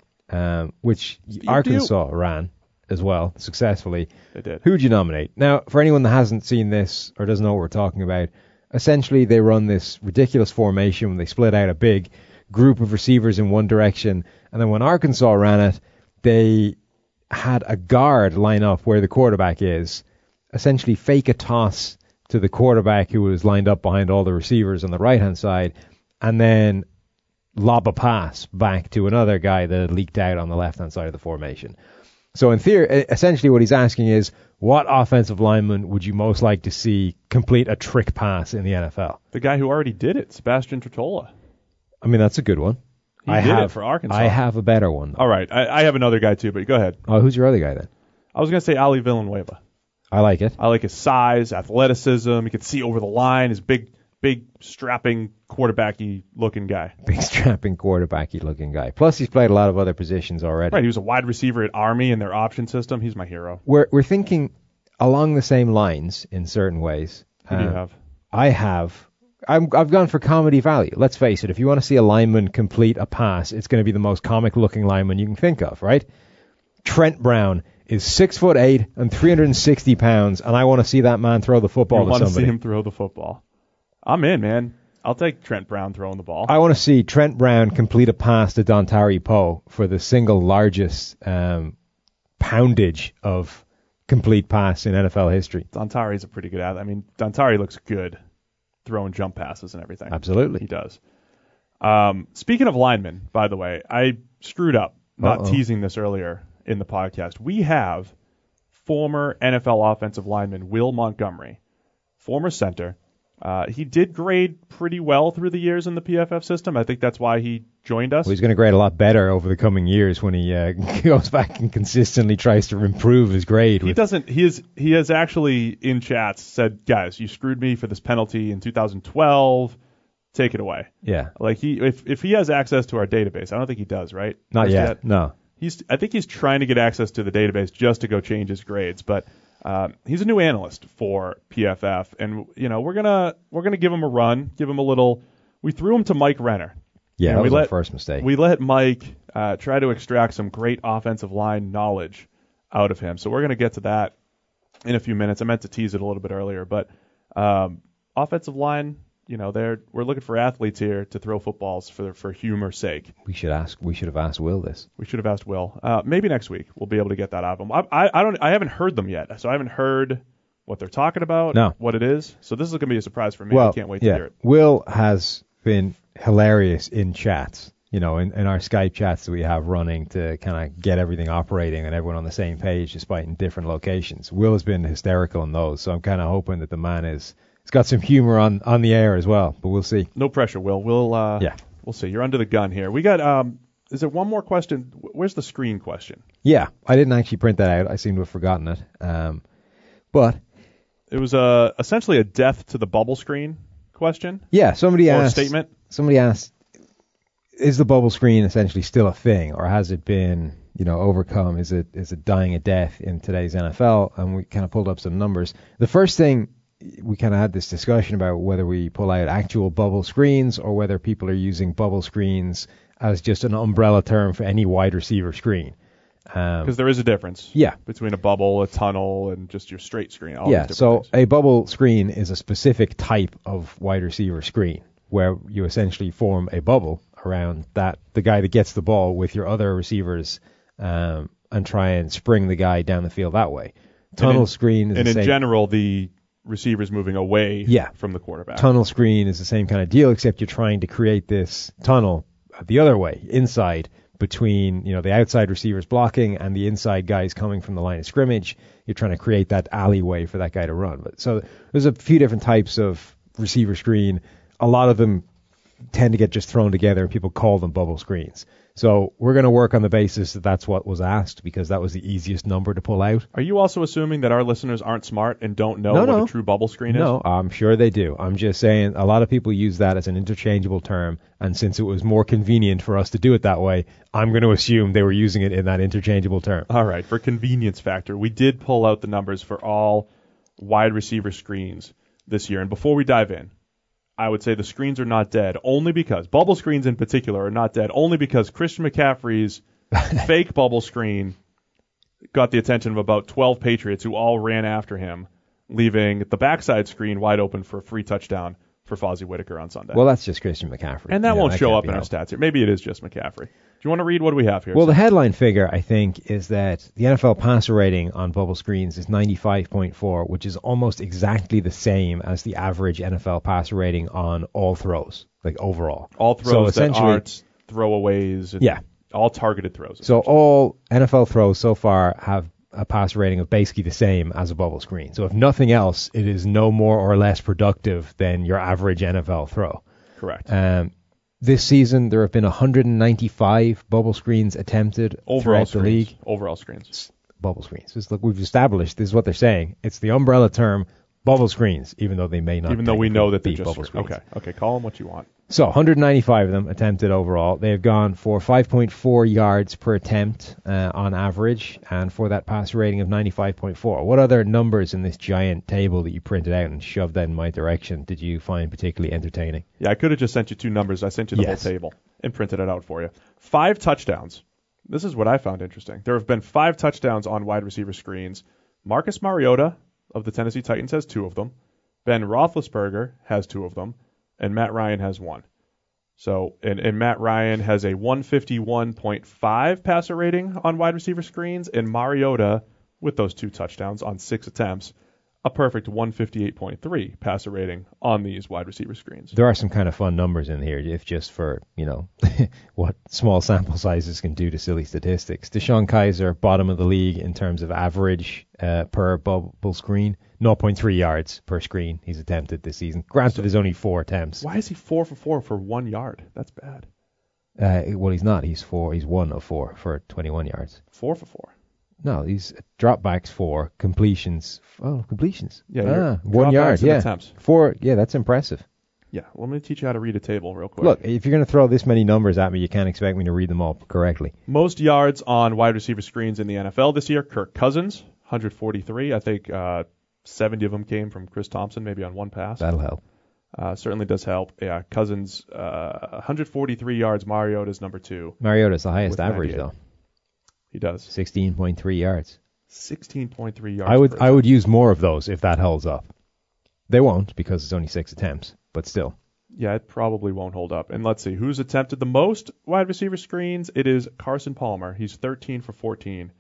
which Arkansas ran as well successfully, they did. Who would you nominate? Now, for anyone that hasn't seen this or doesn't know what we're talking about, essentially they run this ridiculous formation when they split out a big group of receivers in one direction, and then when Arkansas ran it, they had a guard line up where the quarterback is, essentially fake a toss to the quarterback who was lined up behind all the receivers on the right-hand side, and then lob a pass back to another guy that had leaked out on the left-hand side of the formation. So in theory, essentially what he's asking is, what offensive lineman would you most like to see complete a trick pass in the NFL? The guy who already did it, Sebastian Trottola. I mean, that's a good one. He did it for Arkansas. I have a better one. All right. I have another guy too, but go ahead. Oh, who's your other guy then? I was going to say Ali Villanueva. I like it. I like his size, athleticism. You can see over the line. His big, strapping, quarterbacky looking guy. Big, strapping, quarterbacky looking guy. Plus, he's played a lot of other positions already. Right. He was a wide receiver at Army in their option system. He's my hero. We're thinking along the same lines in certain ways. Who do you have? I've gone for comedy value. Let's face it. If you want to see a lineman complete a pass, it's going to be the most comic-looking lineman you can think of, right? Trent Brown is 6'8" and 360 pounds, and I want to see that man throw the football to somebody. You want to see him throw the football? I'm in, man. I'll take Trent Brown throwing the ball. I want to see Trent Brown complete a pass to Dontari Poe for the single largest poundage of complete pass in NFL history. Dontari's a pretty good athlete. I mean, Dontari looks good throwing jump passes and everything. Absolutely. He does. Speaking of linemen, by the way, I screwed up not teasing this earlier in the podcast. We have former NFL offensive lineman Will Montgomery, former center. He did grade pretty well through the years in the PFF system. I think that's why he joined us. Well, he's going to grade a lot better over the coming years when he goes back and consistently tries to improve his grade. He has actually in chats said, guys, you screwed me for this penalty in 2012. Take it away. Yeah. Like if he has access to our database, I don't think he does, right? Not yet. No. I think he's trying to get access to the database just to go change his grades, but he's a new analyst for PFF, and we're gonna give him a run, give him a little. We threw him to Mike Renner. Yeah, that was our first mistake. We let Mike try to extract some great offensive line knowledge out of him. So we're gonna get to that in a few minutes. I meant to tease it a little bit earlier, but offensive line. We're looking for athletes here to throw footballs for humor's sake. We should have asked Will this. We should have asked Will. Maybe next week we'll be able to get that out of him. I haven't heard them yet, so I haven't heard what they're talking about, what it is. So this is going to be a surprise for me. I can't wait to hear it. Will has been hilarious in chats, in our Skype chats that we have running to kind of get everything operating and everyone on the same page despite in different locations. Will has been hysterical in those, so I'm kind of hoping that the man is... It's got some humor on the air as well, but we'll see. No pressure, Will. We'll see. You're under the gun here. We got is there one more question? Where's the screen question? Yeah, I didn't actually print that out. I seem to have forgotten it. But it was essentially a death to the bubble screen question. Yeah, somebody asked. Statement. Somebody asked, is the bubble screen essentially still a thing, or has it been overcome? Is it dying a death in today's NFL? And we kind of pulled up some numbers. The first thing, we kind of had this discussion about whether we pull out actual bubble screens or whether people are using bubble screens as just an umbrella term for any wide receiver screen. Because there is a difference between a bubble, a tunnel, and just your straight screen. So a bubble screen is a specific type of wide receiver screen where you essentially form a bubble around the guy that gets the ball with your other receivers and try and spring the guy down the field that way. Tunnel screen is the same. And in general, the receivers moving away from the quarterback. Tunnel screen is the same kind of deal, except you're trying to create this tunnel the other way, inside, between the outside receivers blocking and the inside guys coming from the line of scrimmage. You're trying to create that alleyway for that guy to run. So there's a few different types of receiver screen. A lot of them tend to get just thrown together, and people call them bubble screens. So we're going to work on the basis that that's what was asked, because that was the easiest number to pull out. Are you also assuming that our listeners aren't smart and don't know what a true bubble screen is? No, I'm sure they do. I'm just saying a lot of people use that as an interchangeable term, and since it was more convenient for us to do it that way, I'm going to assume they were using it in that interchangeable term. All right, for convenience factor, we did pull out the numbers for all wide receiver screens this year. And before we dive in, I would say the screens are not dead, only because, bubble screens in particular are not dead, only because Christian McCaffrey's fake bubble screen got the attention of about 12 Patriots who all ran after him, leaving the backside screen wide open for a free touchdown for Fozzie Whitaker on Sunday. Well, that's just Christian McCaffrey. And that won't show up in our stats here. Maybe it is just McCaffrey. Do you want to read what do we have here? Well, the headline figure, I think, is that the NFL passer rating on bubble screens is 95.4, which is almost exactly the same as the average NFL passer rating on all throws, like overall. All throws that aren't throwaways. Yeah. All targeted throws. So all NFL throws so far have a passer rating of basically the same as a bubble screen. So if nothing else, it is no more or less productive than your average NFL throw. Correct. This season, there have been 195 bubble screens attempted throughout the league. Overall screens. Bubble screens. Look, we've established, this is what they're saying. It's the umbrella term, bubble screens, even though they may not. Even though we know that they're just bubble screens. Okay, call them what you want. So 195 of them attempted overall. They have gone for 5.4 yards per attempt on average, and for that passer rating of 95.4. What other numbers in this giant table that you printed out and shoved that in my direction did you find particularly entertaining? Yeah, I could have just sent you two numbers. I sent you the whole table and printed it out for you. 5 touchdowns. This is what I found interesting. There have been 5 touchdowns on wide receiver screens. Marcus Mariota of the Tennessee Titans has 2 of them. Ben Roethlisberger has 2 of them. And Matt Ryan has 1. So, and Matt Ryan has a 151.5 passer rating on wide receiver screens, and Mariota, with those 2 touchdowns on 6 attempts, a perfect 158.3 passer rating on these wide receiver screens. There are some kind of fun numbers in here, if just for, what small sample sizes can do to silly statistics. Deshaun Kaiser, bottom of the league in terms of average per bubble screen. 0.3 yards per screen he's attempted this season. Granted, there's only 4 attempts. Why is he 4 for 4 for 1 yard? That's bad. Well, he's not. He's 1 of 4 for 21 yards. 4 for 4. No, he's dropbacks 4, completions. Oh, completions. Yeah, 1 yard. Yeah, attempts. 4. Yeah, that's impressive. Yeah, well, let me teach you how to read a table real quick. Look, if you're going to throw this many numbers at me, you can't expect me to read them all correctly. Most yards on wide receiver screens in the NFL this year. Kirk Cousins, 143. I think 70 of them came from Chris Thompson, maybe on 1 pass. That'll help. Certainly does help. Yeah, Cousins, 143 yards. Mariota's number 2. Mariota's the highest average, though. He does. 16.3 yards. 16.3 yards. I would use more of those if that holds up. They won't, because it's only 6 attempts, but still. Yeah, it probably won't hold up. And let's see, who's attempted the most wide receiver screens? It is Carson Palmer. He's 13 for 14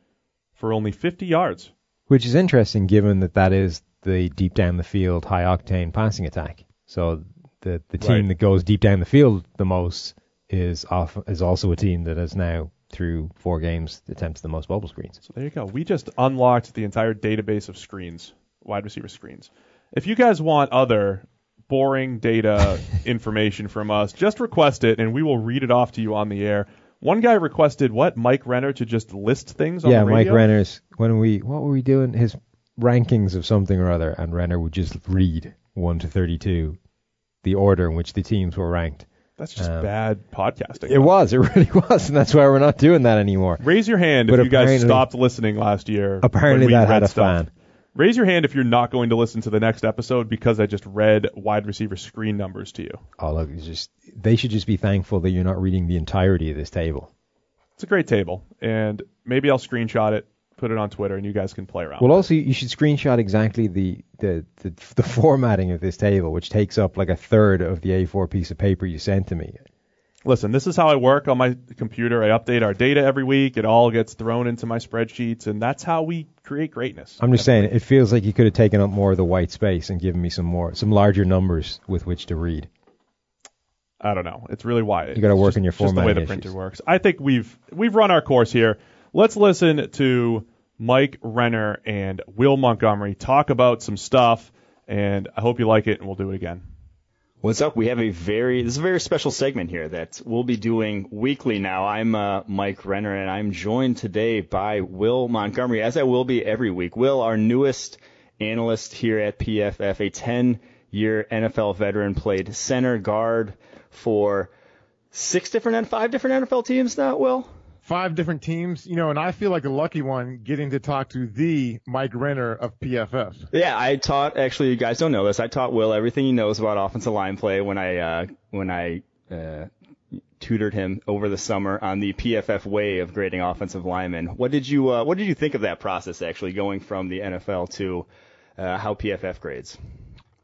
for only 50 yards. Which is interesting, given that is the deep down the field, high octane passing attack. So the team that goes deep down the field the most is also a team that has now, through 4 games, attempts the most bubble screens. So there you go. We just unlocked the entire database of screens, wide receiver screens. If you guys want other boring data information from us, just request it, and we will read it off to you on the air. One guy requested, Mike Renner to just list things on the radio? Yeah, Mike Renner's, what were we doing? His rankings of something or other, and Renner would just read 1 to 32, the order in which the teams were ranked. That's just bad podcasting. It really was, and that's why we're not doing that anymore. Raise your hand if you guys stopped listening last year. Apparently that had a fan. Raise your hand if you're not going to listen to the next episode because I just read wide receiver screen numbers to you. Oh, look, they should just be thankful that you're not reading the entirety of this table. It's a great table, and maybe I'll screenshot it, put it on Twitter, and you guys can play around. Well, also, you should screenshot exactly the formatting of this table, which takes up like a third of the A4 piece of paper you sent to me. Listen, this is how I work on my computer. I update our data every week. It all gets thrown into my spreadsheets, and that's how we create greatness. I'm just saying, it feels like you could have taken up more of the white space and given me some larger numbers with which to read. I don't know. It's really why. You got to work on your formatting. Just the way the printer works. I think we've run our course here. Let's listen to Mike Renner and Will Montgomery talk about some stuff, and I hope you like it, and we'll do it again. What's up? We have this is a very special segment here that we'll be doing weekly now. I'm Mike Renner, and I'm joined today by Will Montgomery, as I will be every week. Will, our newest analyst here at PFF, a 10-year NFL veteran, played center guard for 5 different NFL teams now, Will? 5 different teams, and I feel like a lucky one getting to talk to the Mike Renner of PFF. Yeah, actually, you guys don't know this, I taught Will everything he knows about offensive line play when I tutored him over the summer on the PFF way of grading offensive linemen. What did you think of that process, actually, going from the NFL to how PFF grades?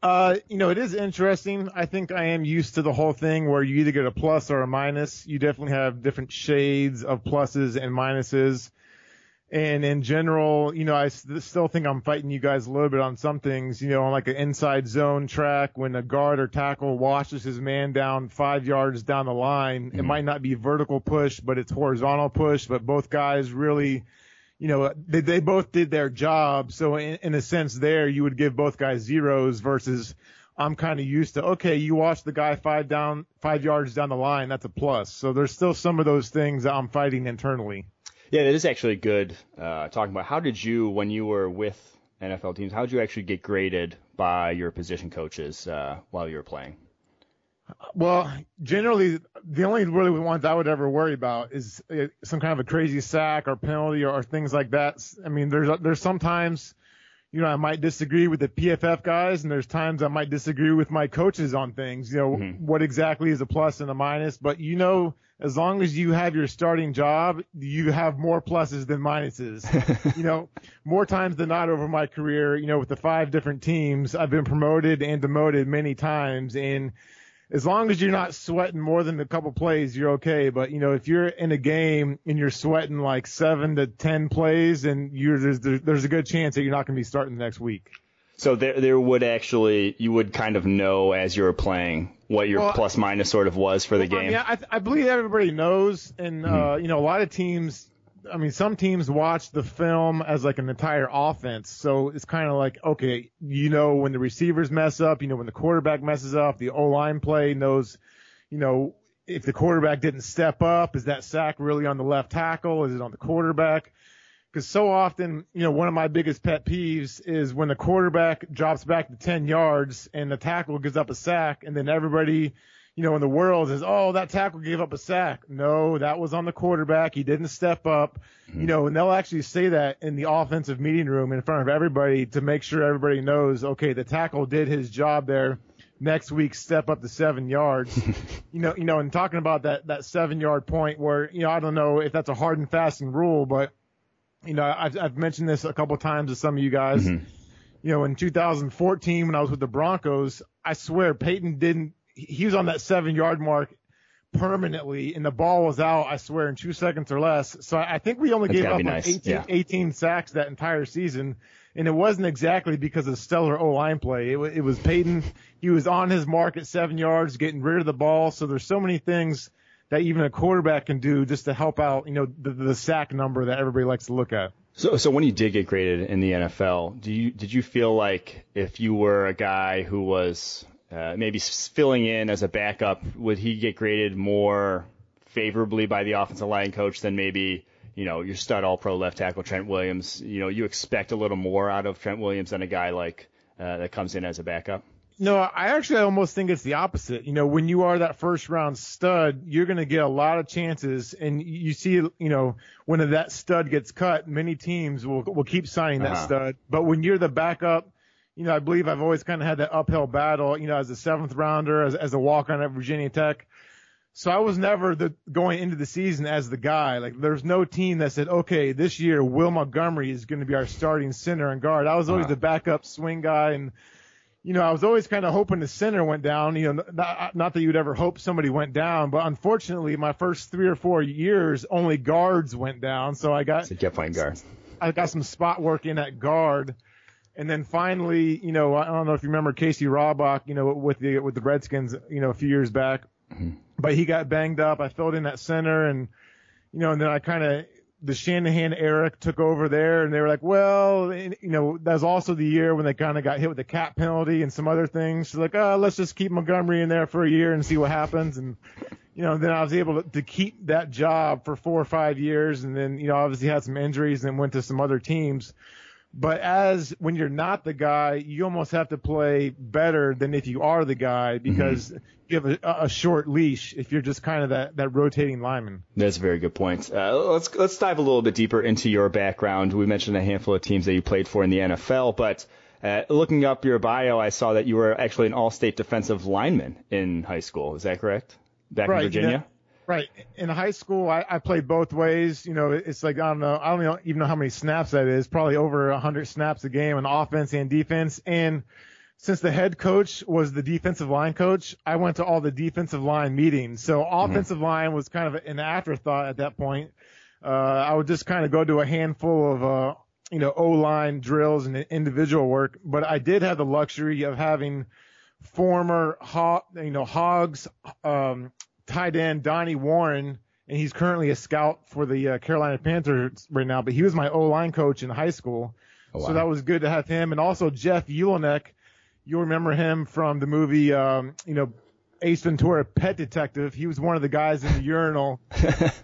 It is interesting. I think I am used to the whole thing where you either get a plus or a minus. You definitely have different shades of pluses and minuses. And in general, I still think I'm fighting you guys a little bit on some things, on like an inside zone track when a guard or tackle washes his man down 5 yards down the line. It might not be vertical push, but it's horizontal push, but both guys really, they both did their job. So in a sense there, you would give both guys zeros versus I'm kind of used to, okay, you watch the guy 5 yards down the line. That's a plus. So there's still some of those things that I'm fighting internally. Yeah, it is actually good talking about how did you, when you were with NFL teams, how did you actually get graded by your position coaches while you were playing? Well, generally, the only really ones I would ever worry about is some kind of a crazy sack or penalty or things like that. I mean, there's sometimes, I might disagree with the PFF guys, and there's times I might disagree with my coaches on things, what exactly is a plus and a minus. But, as long as you have your starting job, you have more pluses than minuses. More times than not over my career, with the 5 different teams, I've been promoted and demoted many times. And as long as you're not sweating more than a couple plays, you're okay. But, if you're in a game and you're sweating like 7 to 10 plays, and there's a good chance that you're not going to be starting the next week. So there would actually, you would kind of know as you were playing what your plus minus sort of was for the game. Yeah, I believe everybody knows. And, a lot of teams, some teams watch the film as like an entire offense. So it's kind of like, okay, when the receivers mess up, when the quarterback messes up, the O-line play knows, if the quarterback didn't step up, is that sack really on the left tackle? Is it on the quarterback? Because so often, one of my biggest pet peeves is when the quarterback drops back to 10 yards and the tackle gives up a sack, and then everybody, in the world says, oh, that tackle gave up a sack. No, that was on the quarterback. He didn't step up. And they'll actually say that in the offensive meeting room in front of everybody to make sure everybody knows, okay, the tackle did his job there. Next week, step up to 7 yards. And talking about that 7-yard point where, I don't know if that's a hard and fast rule, but I've mentioned this a couple of times to some of you guys. In 2014 when I was with the Broncos, I swear Peyton he was on that 7-yard mark permanently, and the ball was out, I swear, in 2 seconds or less. So I think we only gave up like 18 sacks that entire season, and it wasn't exactly because of stellar O-line play. It was Peyton. He was on his mark at 7 yards, getting rid of the ball. So there's so many things that even a quarterback can do just to help out, the sack number that everybody likes to look at. So when you did get graded in the NFL, did you feel like if you were a guy who was maybe filling in as a backup, would he get graded more favorably by the offensive line coach than maybe, your stud all-pro left tackle Trent Williams? You expect a little more out of Trent Williams than a guy like that comes in as a backup? No, I almost think it's the opposite. When you are that first round stud, you're going to get a lot of chances, and you see, when that stud gets cut, many teams will keep signing that stud. But when you're the backup, I believe I've always kind of had that uphill battle, as a 7th rounder, as a walk-on at Virginia Tech. So I was never going into the season as the guy. Like, there's no team that said, okay, this year Will Montgomery is going to be our starting center and guard. I was always the backup swing guy, and I was always kind of hoping the center went down, not that you'd ever hope somebody went down, but unfortunately my first 3 or 4 years, only guards went down. So I kept playing guard. I got some spot work in at guard. And then finally, I don't know if you remember Casey Raubach, with the Redskins, a few years back, but he got banged up. I filled in at center, and, and then I kind of the Shanahan era took over there, and they were like, well, that was also the year when they kind of got hit with the cap penalty and some other things. So like, let's just keep Montgomery in there for a year and see what happens. And, then I was able to keep that job for 4 or 5 years, and then, obviously had some injuries and went to some other teams. But when you're not the guy, you almost have to play better than if you are the guy, because you have a short leash if you're just kind of that rotating lineman. That's a very good point. Let's dive a little bit deeper into your background. We mentioned a handful of teams that you played for in the NFL, but looking up your bio, I saw that you were actually an all-state defensive lineman in high school. Is that correct? Back in Virginia? Right. In high school, I played both ways. It's like, I don't even know how many snaps that is, probably over 100 snaps a game on offense and defense. And since the head coach was the defensive line coach, I went to all the defensive line meetings. So offensive line was kind of an afterthought at that point. I would just kind of go to a handful of, O-line drills and individual work. But I did have the luxury of having former Hogs, tight end Donnie Warren, and he's currently a scout for the Carolina Panthers right now, but he was my O-line coach in high school. Oh, wow. So that was good to have him. And also Jeff Ulenek, you'll remember him from the movie, Ace Ventura, Pet Detective. He was one of the guys in the urinal.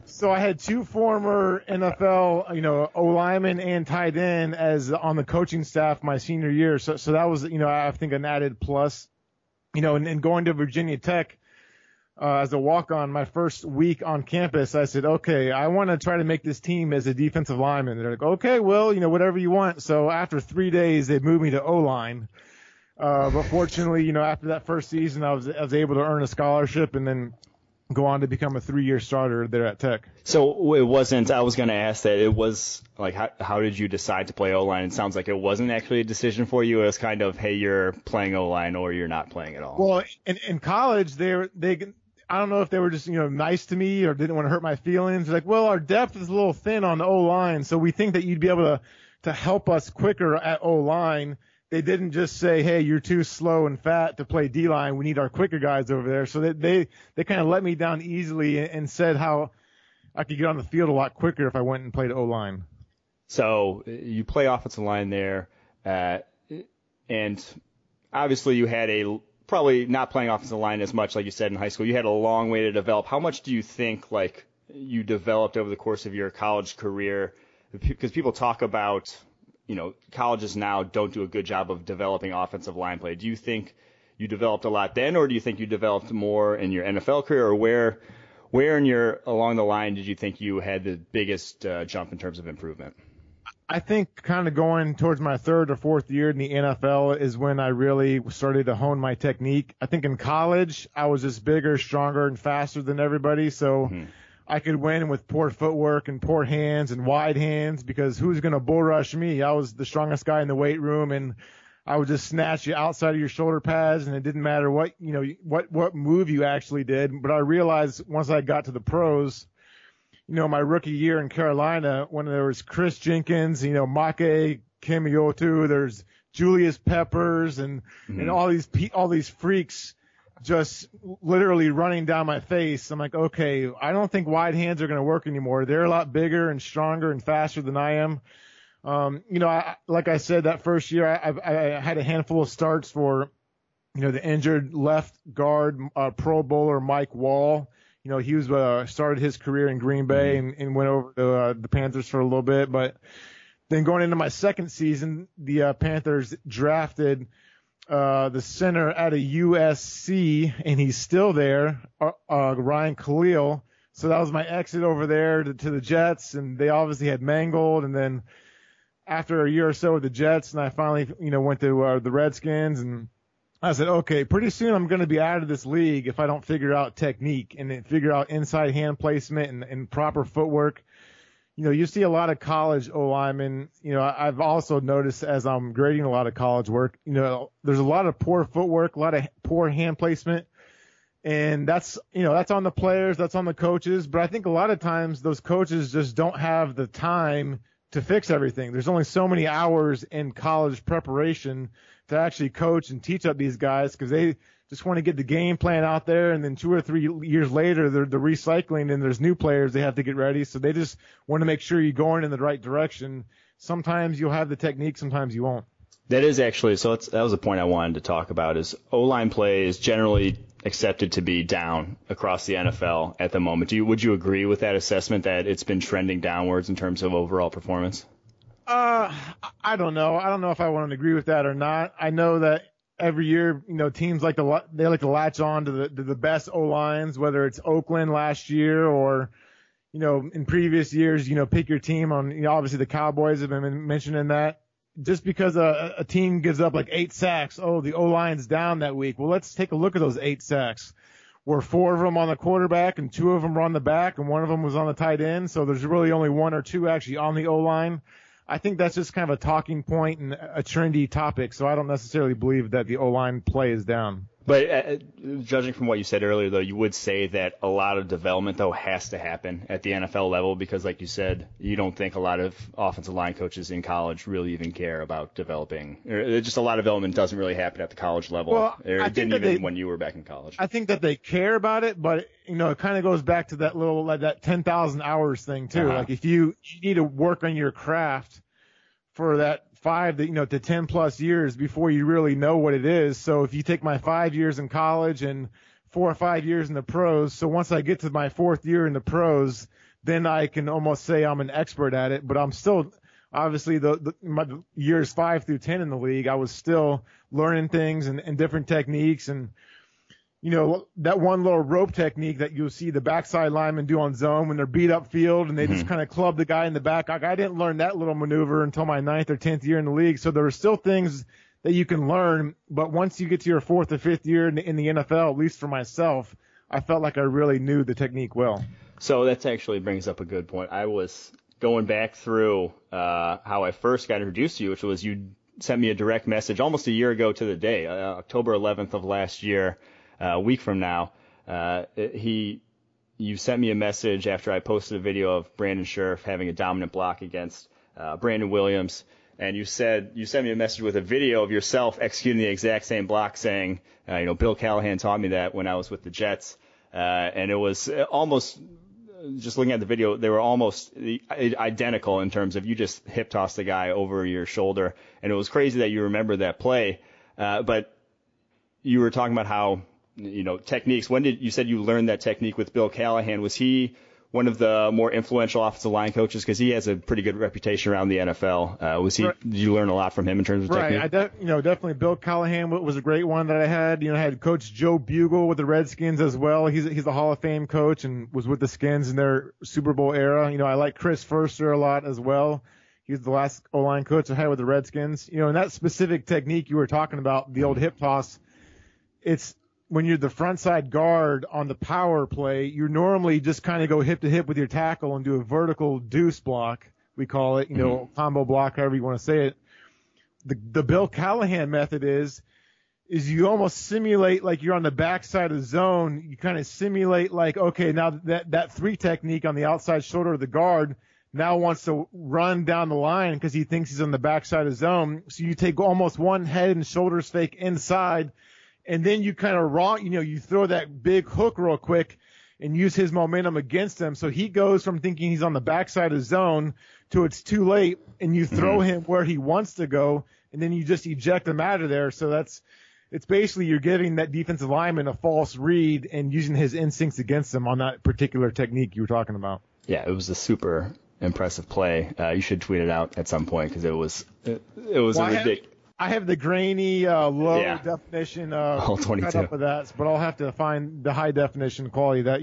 So I had 2 former NFL, O-linemen and tight end as on the coaching staff my senior year. So that was, I think an added plus, and going to Virginia Tech, as a walk-on my first week on campus, I said, okay, I want to try to make this team as a defensive lineman. They're like, okay, well, whatever you want. So after 3 days, they moved me to O-line. But fortunately, after that first season, I was able to earn a scholarship and then go on to become a 3-year starter there at Tech. So it wasn't, I was going to ask that, it was like, how did you decide to play O-line? It sounds like it wasn't actually a decision for you. It was kind of, hey, you're playing O-line or you're not playing at all. Well, in college, I don't know if they were just, nice to me or didn't want to hurt my feelings. Like, well, our depth is a little thin on the O-line, so we think that you'd be able to help us quicker at O-line. They didn't just say, hey, you're too slow and fat to play D-line. We need our quicker guys over there. So they kind of let me down easily and said how I could get on the field a lot quicker if I went and played O-line. So you play offensive line there, and obviously you had probably not playing offensive line as much, like you said, in high school. You had a long way to develop. How much do you think, like, you developed over the course of your college career? Because people talk about, colleges now don't do a good job of developing offensive line play. Do you think you developed a lot then, or do you think you developed more in your NFL career, or where along the line did you think you had the biggest jump in terms of improvement? I think kind of going towards my 3rd or 4th year in the NFL is when I really started to hone my technique. I think in college, I was just bigger, stronger, and faster than everybody. So I could win with poor footwork and poor hands and wide hands, because who's going to bull rush me? I was the strongest guy in the weight room, and I would just snatch you outside of your shoulder pads, and it didn't matter what move you actually did. But I realized once I got to the pros, my rookie year in Carolina, when there was Chris Jenkins, Make Kamiotu, there's Julius Peppers and all these freaks just literally running down my face. I'm like, okay, I don't think wide hands are going to work anymore. They're a lot bigger and stronger and faster than I am. Like I said, that first year I had a handful of starts for, the injured left guard, Pro Bowler Mike Wall. He was started his career in Green Bay and went over to the Panthers for a little bit. But then going into my second season, the Panthers drafted the center out of USC, and he's still there, Ryan Khalil. So that was my exit over there to the Jets, and they obviously had Mangold. And then after a year or so with the Jets, and I finally, went to the Redskins, and I said, okay, pretty soon I'm going to be out of this league if I don't figure out technique and then figure out inside hand placement and proper footwork. You see a lot of college O-linemen. I've also noticed as I'm grading a lot of college work, there's a lot of poor footwork, a lot of poor hand placement. And that's on the players, that's on the coaches. But I think a lot of times those coaches just don't have the time to fix everything. There's only so many hours in college preparation to actually coach and teach up these guys, because they just want to get the game plan out there, and then 2 or 3 years later, they're recycling and there's new players they have to get ready. So they just want to make sure you're going in the right direction. Sometimes you'll have the technique, sometimes you won't. That is actually, that was a point I wanted to talk about, is O-line play is generally accepted to be down across the NFL at the moment. Would you agree with that assessment that it's been trending downwards in terms of overall performance? I don't know. I don't know if I want to agree with that or not. I know that every year, teams like to latch on to the best O-lines, whether it's Oakland last year or, in previous years, pick your team on, obviously the Cowboys have been mentioning that. Just because a team gives up like 8 sacks, the O-line's down that week. Well, let's take a look at those 8 sacks. Were 4 of them on the quarterback and 2 of them were on the back and 1 of them was on the tight end. So there's really only 1 or 2 actually on the O-line. I think that's just kind of a talking point and a trendy topic. So I don't necessarily believe that the O-line play is down. But judging from what you said earlier, though, you would say that a lot of development, though, has to happen at the NFL level because, like you said, you don't think a lot of offensive line coaches in college really even care about developing. Or just a lot of development doesn't really happen at the college level. Well, it didn't even when you were back in college. I think that they care about it, but, it kind of goes back to that that 10,000 hours thing, too. Uh-huh. Like if you need to work on your craft for that 5 to 10 plus years before you really know what it is. So if you take my 5 years in college and 4 or 5 years in the pros, so once I get to my 4th year in the pros, then I can almost say I'm an expert at it. But I'm still, obviously, my years 5 through 10 in the league, I was still learning things and different techniques and. That one little rope technique that you'll see the backside linemen do on zone when they're beat up field and they just kind of club the guy in the back. I didn't learn that little maneuver until my 9th or 10th year in the league. So there are still things that you can learn. But once you get to your 4th or 5th year in the NFL, at least for myself, I felt like I really knew the technique well. So that actually brings up a good point. I was going back through how I first got introduced to you, which was you sent me a direct message almost a year ago to the day, October 11th of last year. A week from now, you sent me a message after I posted a video of Brandon Scherf having a dominant block against Brandon Williams, and you sent me a message with a video of yourself executing the exact same block, saying, Bill Callahan taught me that when I was with the Jets, and it was almost, just looking at the video, they were almost identical in terms of you just hip tossed the guy over your shoulder, and it was crazy that you remember that play, but you were talking about how. Techniques. When did you said you learned that technique with Bill Callahan? Was he one of the more influential offensive line coaches? Because he has a pretty good reputation around the NFL. Right. Did you learn a lot from him in terms of technique? Right. Definitely Bill Callahan was a great one that I had. I had Coach Joe Bugle with the Redskins as well. He's a Hall of Fame coach and was with the Skins in their Super Bowl era. I like Chris Furster a lot as well. He was the last O-line coach I had with the Redskins. And that specific technique you were talking about, the old hip toss, it's when you're the front side guard on the power play, you normally just kind of go hip to hip with your tackle and do a vertical deuce block, we call it, combo block, however you want to say it. The Bill Callahan method is you almost simulate like you're on the backside of the zone. You kind of simulate like, okay, now that 3 technique on the outside shoulder of the guard now wants to run down the line because he thinks he's on the backside of the zone. So you take almost one head and shoulders fake inside. And then you kind of you throw that big hook real quick and use his momentum against him. So he goes from thinking he's on the backside of the zone to it's too late, and you throw him where he wants to go, and then you just eject him out of there. So it's basically you're giving that defensive lineman a false read and using his instincts against him on that particular technique you were talking about. Yeah, it was a super impressive play. You should tweet it out at some point because it was ridiculous. I have the grainy, low definition all 22. cut up with that, but I'll have to find the high definition quality of that.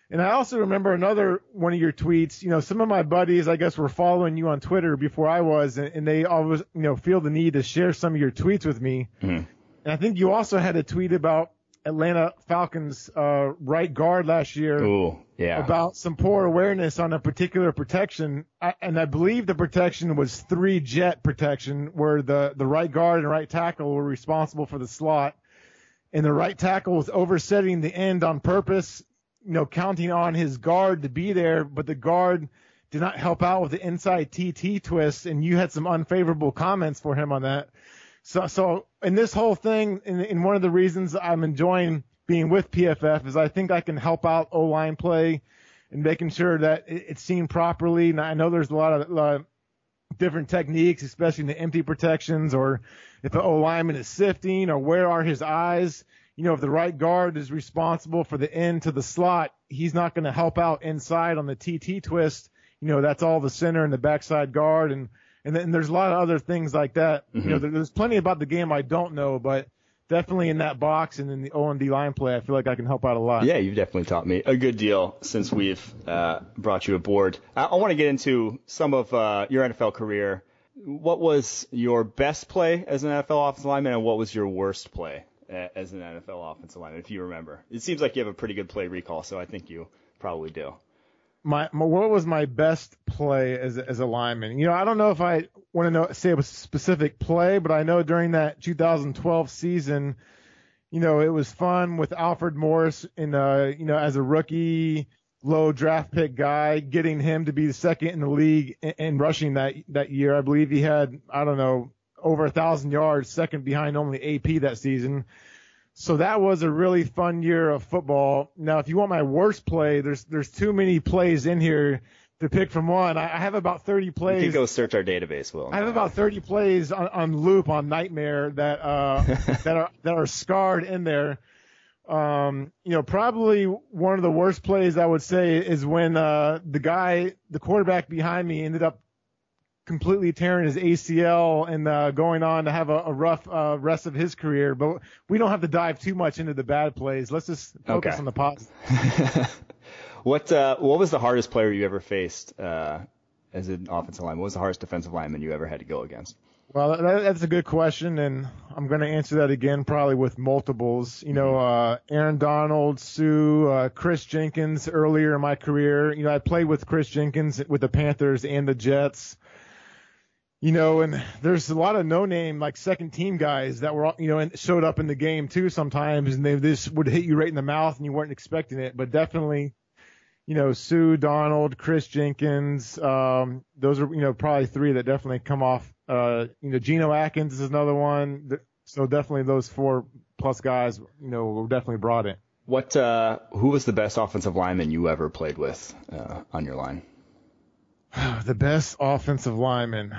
And I also remember another one of your tweets. Some of my buddies, I guess, were following you on Twitter before I was, and they always, feel the need to share some of your tweets with me. Mm-hmm. And I think you also had a tweet about Atlanta Falcons right guard last year. Ooh, yeah. About some poor awareness on a particular protection. And I believe the protection was 3-jet protection, where the right guard and right tackle were responsible for the slot. And the right tackle was oversetting the end on purpose, counting on his guard to be there, but the guard did not help out with the inside TT twist, and you had some unfavorable comments for him on that. So in this whole thing, in one of the reasons I'm enjoying being with PFF is I think I can help out O-line play and making sure that it's seen properly. And I know there's a lot of different techniques, especially in the empty protections, or if the O-lineman is sifting, or where are his eyes. If the right guard is responsible for the end to the slot, he's not going to help out inside on the TT twist. That's all the center and the backside guard. And then there's a lot of other things like that. Mm-hmm. There's plenty about the game I don't know, but definitely in that box and in the O&D line play, I feel like I can help out a lot. Yeah, you've definitely taught me a good deal since we've brought you aboard. I want to get into some of your NFL career. What was your best play as an NFL offensive lineman, and what was your worst play as an NFL offensive lineman, if you remember? It seems like you have a pretty good play recall, so I think you probably do. What was my best play as a lineman? I don't know if I want to say it was a specific play, but I know during that 2012 season, it was fun with Alfred Morris and as a rookie, low draft pick guy, getting him to be the second in the league in rushing that year. I believe he had, over 1,000 yards, second behind only AP that season. So that was a really fun year of football. Now, if you want my worst play, there's too many plays in here to pick from one. I have about 30 plays. You can go search our database, Will. I have about 30 plays on loop on Nightmare that are scarred in there. Probably one of the worst plays I would say is when the quarterback behind me ended up completely tearing his ACL and going on to have a rough rest of his career. But we don't have to dive too much into the bad plays. Let's just focus on the positive. What was the hardest player you ever faced as an offensive lineman? What was the hardest defensive lineman you ever had to go against? Well, that's a good question, and I'm going to answer that again probably with multiples. Aaron Donald, Sue, Chris Jenkins earlier in my career. I played with Chris Jenkins with the Panthers and the Jets. And there's a lot of no-name, like second-team guys that were, and showed up in the game too sometimes, and they just would hit you right in the mouth, and you weren't expecting it. But definitely, Sue, Donald, Chris Jenkins, those are, probably three that definitely come off. Geno Atkins is another one. So definitely those 4+ guys, were definitely brought in. Who was the best offensive lineman you ever played with on your line? The best offensive lineman.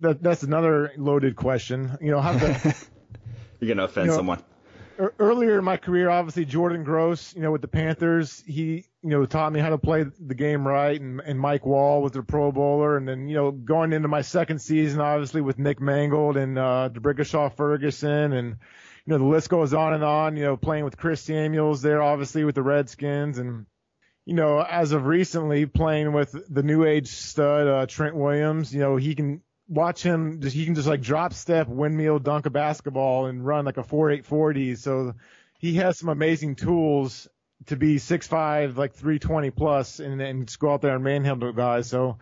That's another loaded question. You're going to offend someone. Earlier in my career, obviously Jordan Gross, with the Panthers, he, taught me how to play the game right, and Mike Wall was a Pro Bowler, and then, going into my second season, obviously with Nick Mangold and DeBrickashaw Ferguson, and the list goes on and on. Playing with Chris Samuels there, obviously with the Redskins, and as of recently playing with the new age stud Trent Williams, he can watch him. He can just like drop step, windmill, dunk a basketball, and run like a 4.8 40. So he has some amazing tools to be 6'5", like 320 plus, and just go out there and manhandle guys. So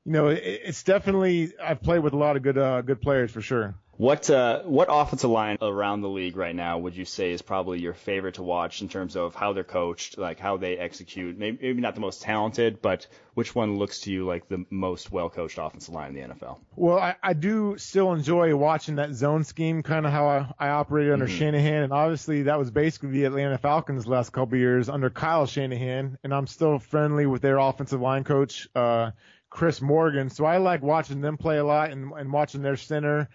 it's definitely, I've played with a lot of good players for sure. What offensive line around the league right now would you say is probably your favorite to watch in terms of how they're coached, like how they execute? Maybe not the most talented, but which one looks to you like the most well-coached offensive line in the NFL? Well, I do still enjoy watching that zone scheme, kind of how I operated under Shanahan, and obviously that was basically the Atlanta Falcons last couple of years under Kyle Shanahan, and I'm still friendly with their offensive line coach, Chris Morgan. So I like watching them play a lot and watching their center.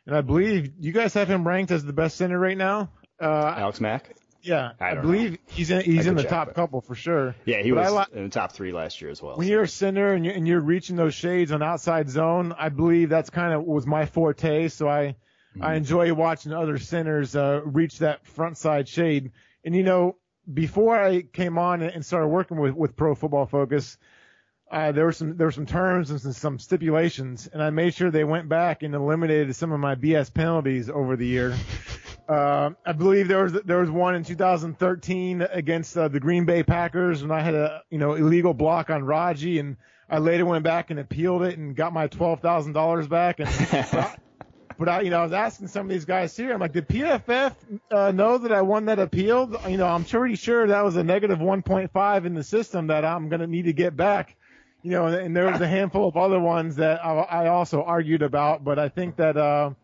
And I believe you guys have him ranked as the best center right now. Alex Mack? Yeah, I believe he's in the top couple for sure. Yeah, he was in the top 3 last year as well. When you're a center and you're reaching those shades on outside zone, I believe that's kind of was my forte. So I enjoy watching other centers reach that front side shade. And before I came on and started working with Pro Football Focus, there were some terms and some stipulations, and I made sure they went back and eliminated some of my BS penalties over the year. I believe there was one in 2013 against the Green Bay Packers when I had a illegal block on Raji, and I later went back and appealed it and got my $12,000 back. And but I was asking some of these guys here, I'm like, did PFF know that I won that appeal? I'm pretty sure that was a negative 1.5 in the system that I'm gonna need to get back. and there was a handful of other ones that I also argued about, but I think that,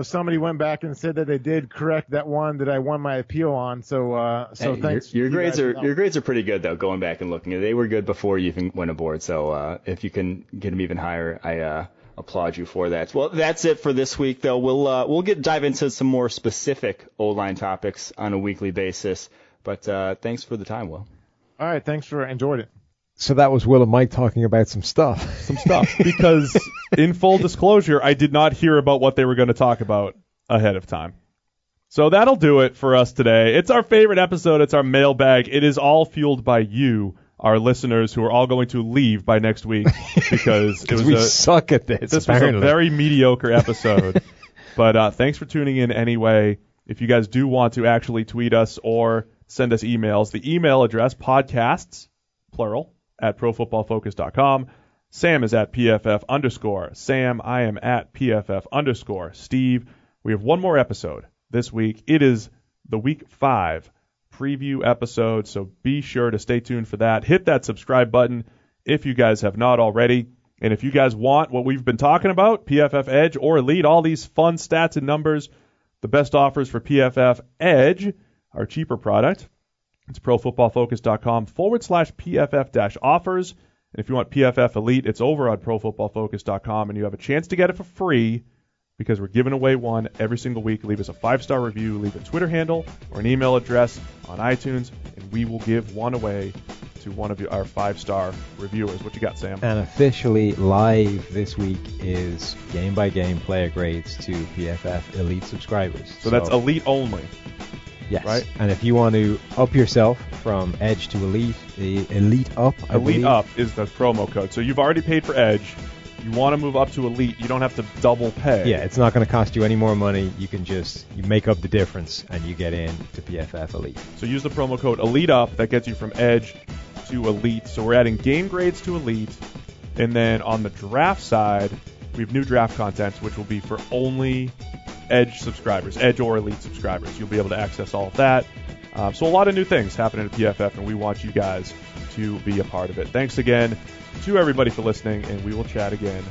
somebody went back and said that they did correct that one that I won my appeal on. So thanks. Your grades are pretty good though. Going back and looking, they were good before you even went aboard. So if you can get them even higher, I applaud you for that. Well, that's it for this week though. We'll dive into some more specific O-line topics on a weekly basis. But thanks for the time, Will. All right, enjoyed it. So that was Will and Mike talking about some stuff. Because in full disclosure, I did not hear about what they were going to talk about ahead of time. So that'll do it for us today. It's our favorite episode. It's our mailbag. It is all fueled by you, our listeners, who are all going to leave by next week because we suck at this. This was a very mediocre episode. But thanks for tuning in anyway. If you guys do want to actually tweet us or send us emails, the email address, podcasts, plural, at profootballfocus.com. Sam is at PFF_Sam. I am at PFF_Steve. We have one more episode this week. It is the Week 5 preview episode, so be sure to stay tuned for that. Hit that subscribe button if you guys have not already. And if you guys want what we've been talking about, PFF Edge or Elite, all these fun stats and numbers, the best offers for PFF Edge, our cheaper product, it's profootballfocus.com/PFF-offers. And if you want PFF Elite, it's over on profootballfocus.com, and you have a chance to get it for free because we're giving away one every single week. Leave us a 5-star review, leave a Twitter handle or an email address on iTunes, and we will give one away to one of our 5-star reviewers. What you got, Sam? And officially live this week is game-by-game player grades to PFF Elite subscribers. So that's Elite only. Yes. Right? And if you want to up yourself from Edge to Elite, the Elite Up, Elite Up is the promo code. So you've already paid for Edge. You want to move up to Elite. You don't have to double pay. Yeah, it's not going to cost you any more money. You can you make up the difference and you get in to PFF Elite. So use the promo code Elite Up. That gets you from Edge to Elite. So we're adding game grades to Elite. And then on the draft side, we have new draft content, which will be for only Edge subscribers, Edge or Elite subscribers. You'll be able to access all of that. So a lot of new things happening at PFF, and we want you guys to be a part of it. Thanks again to everybody for listening, and we will chat again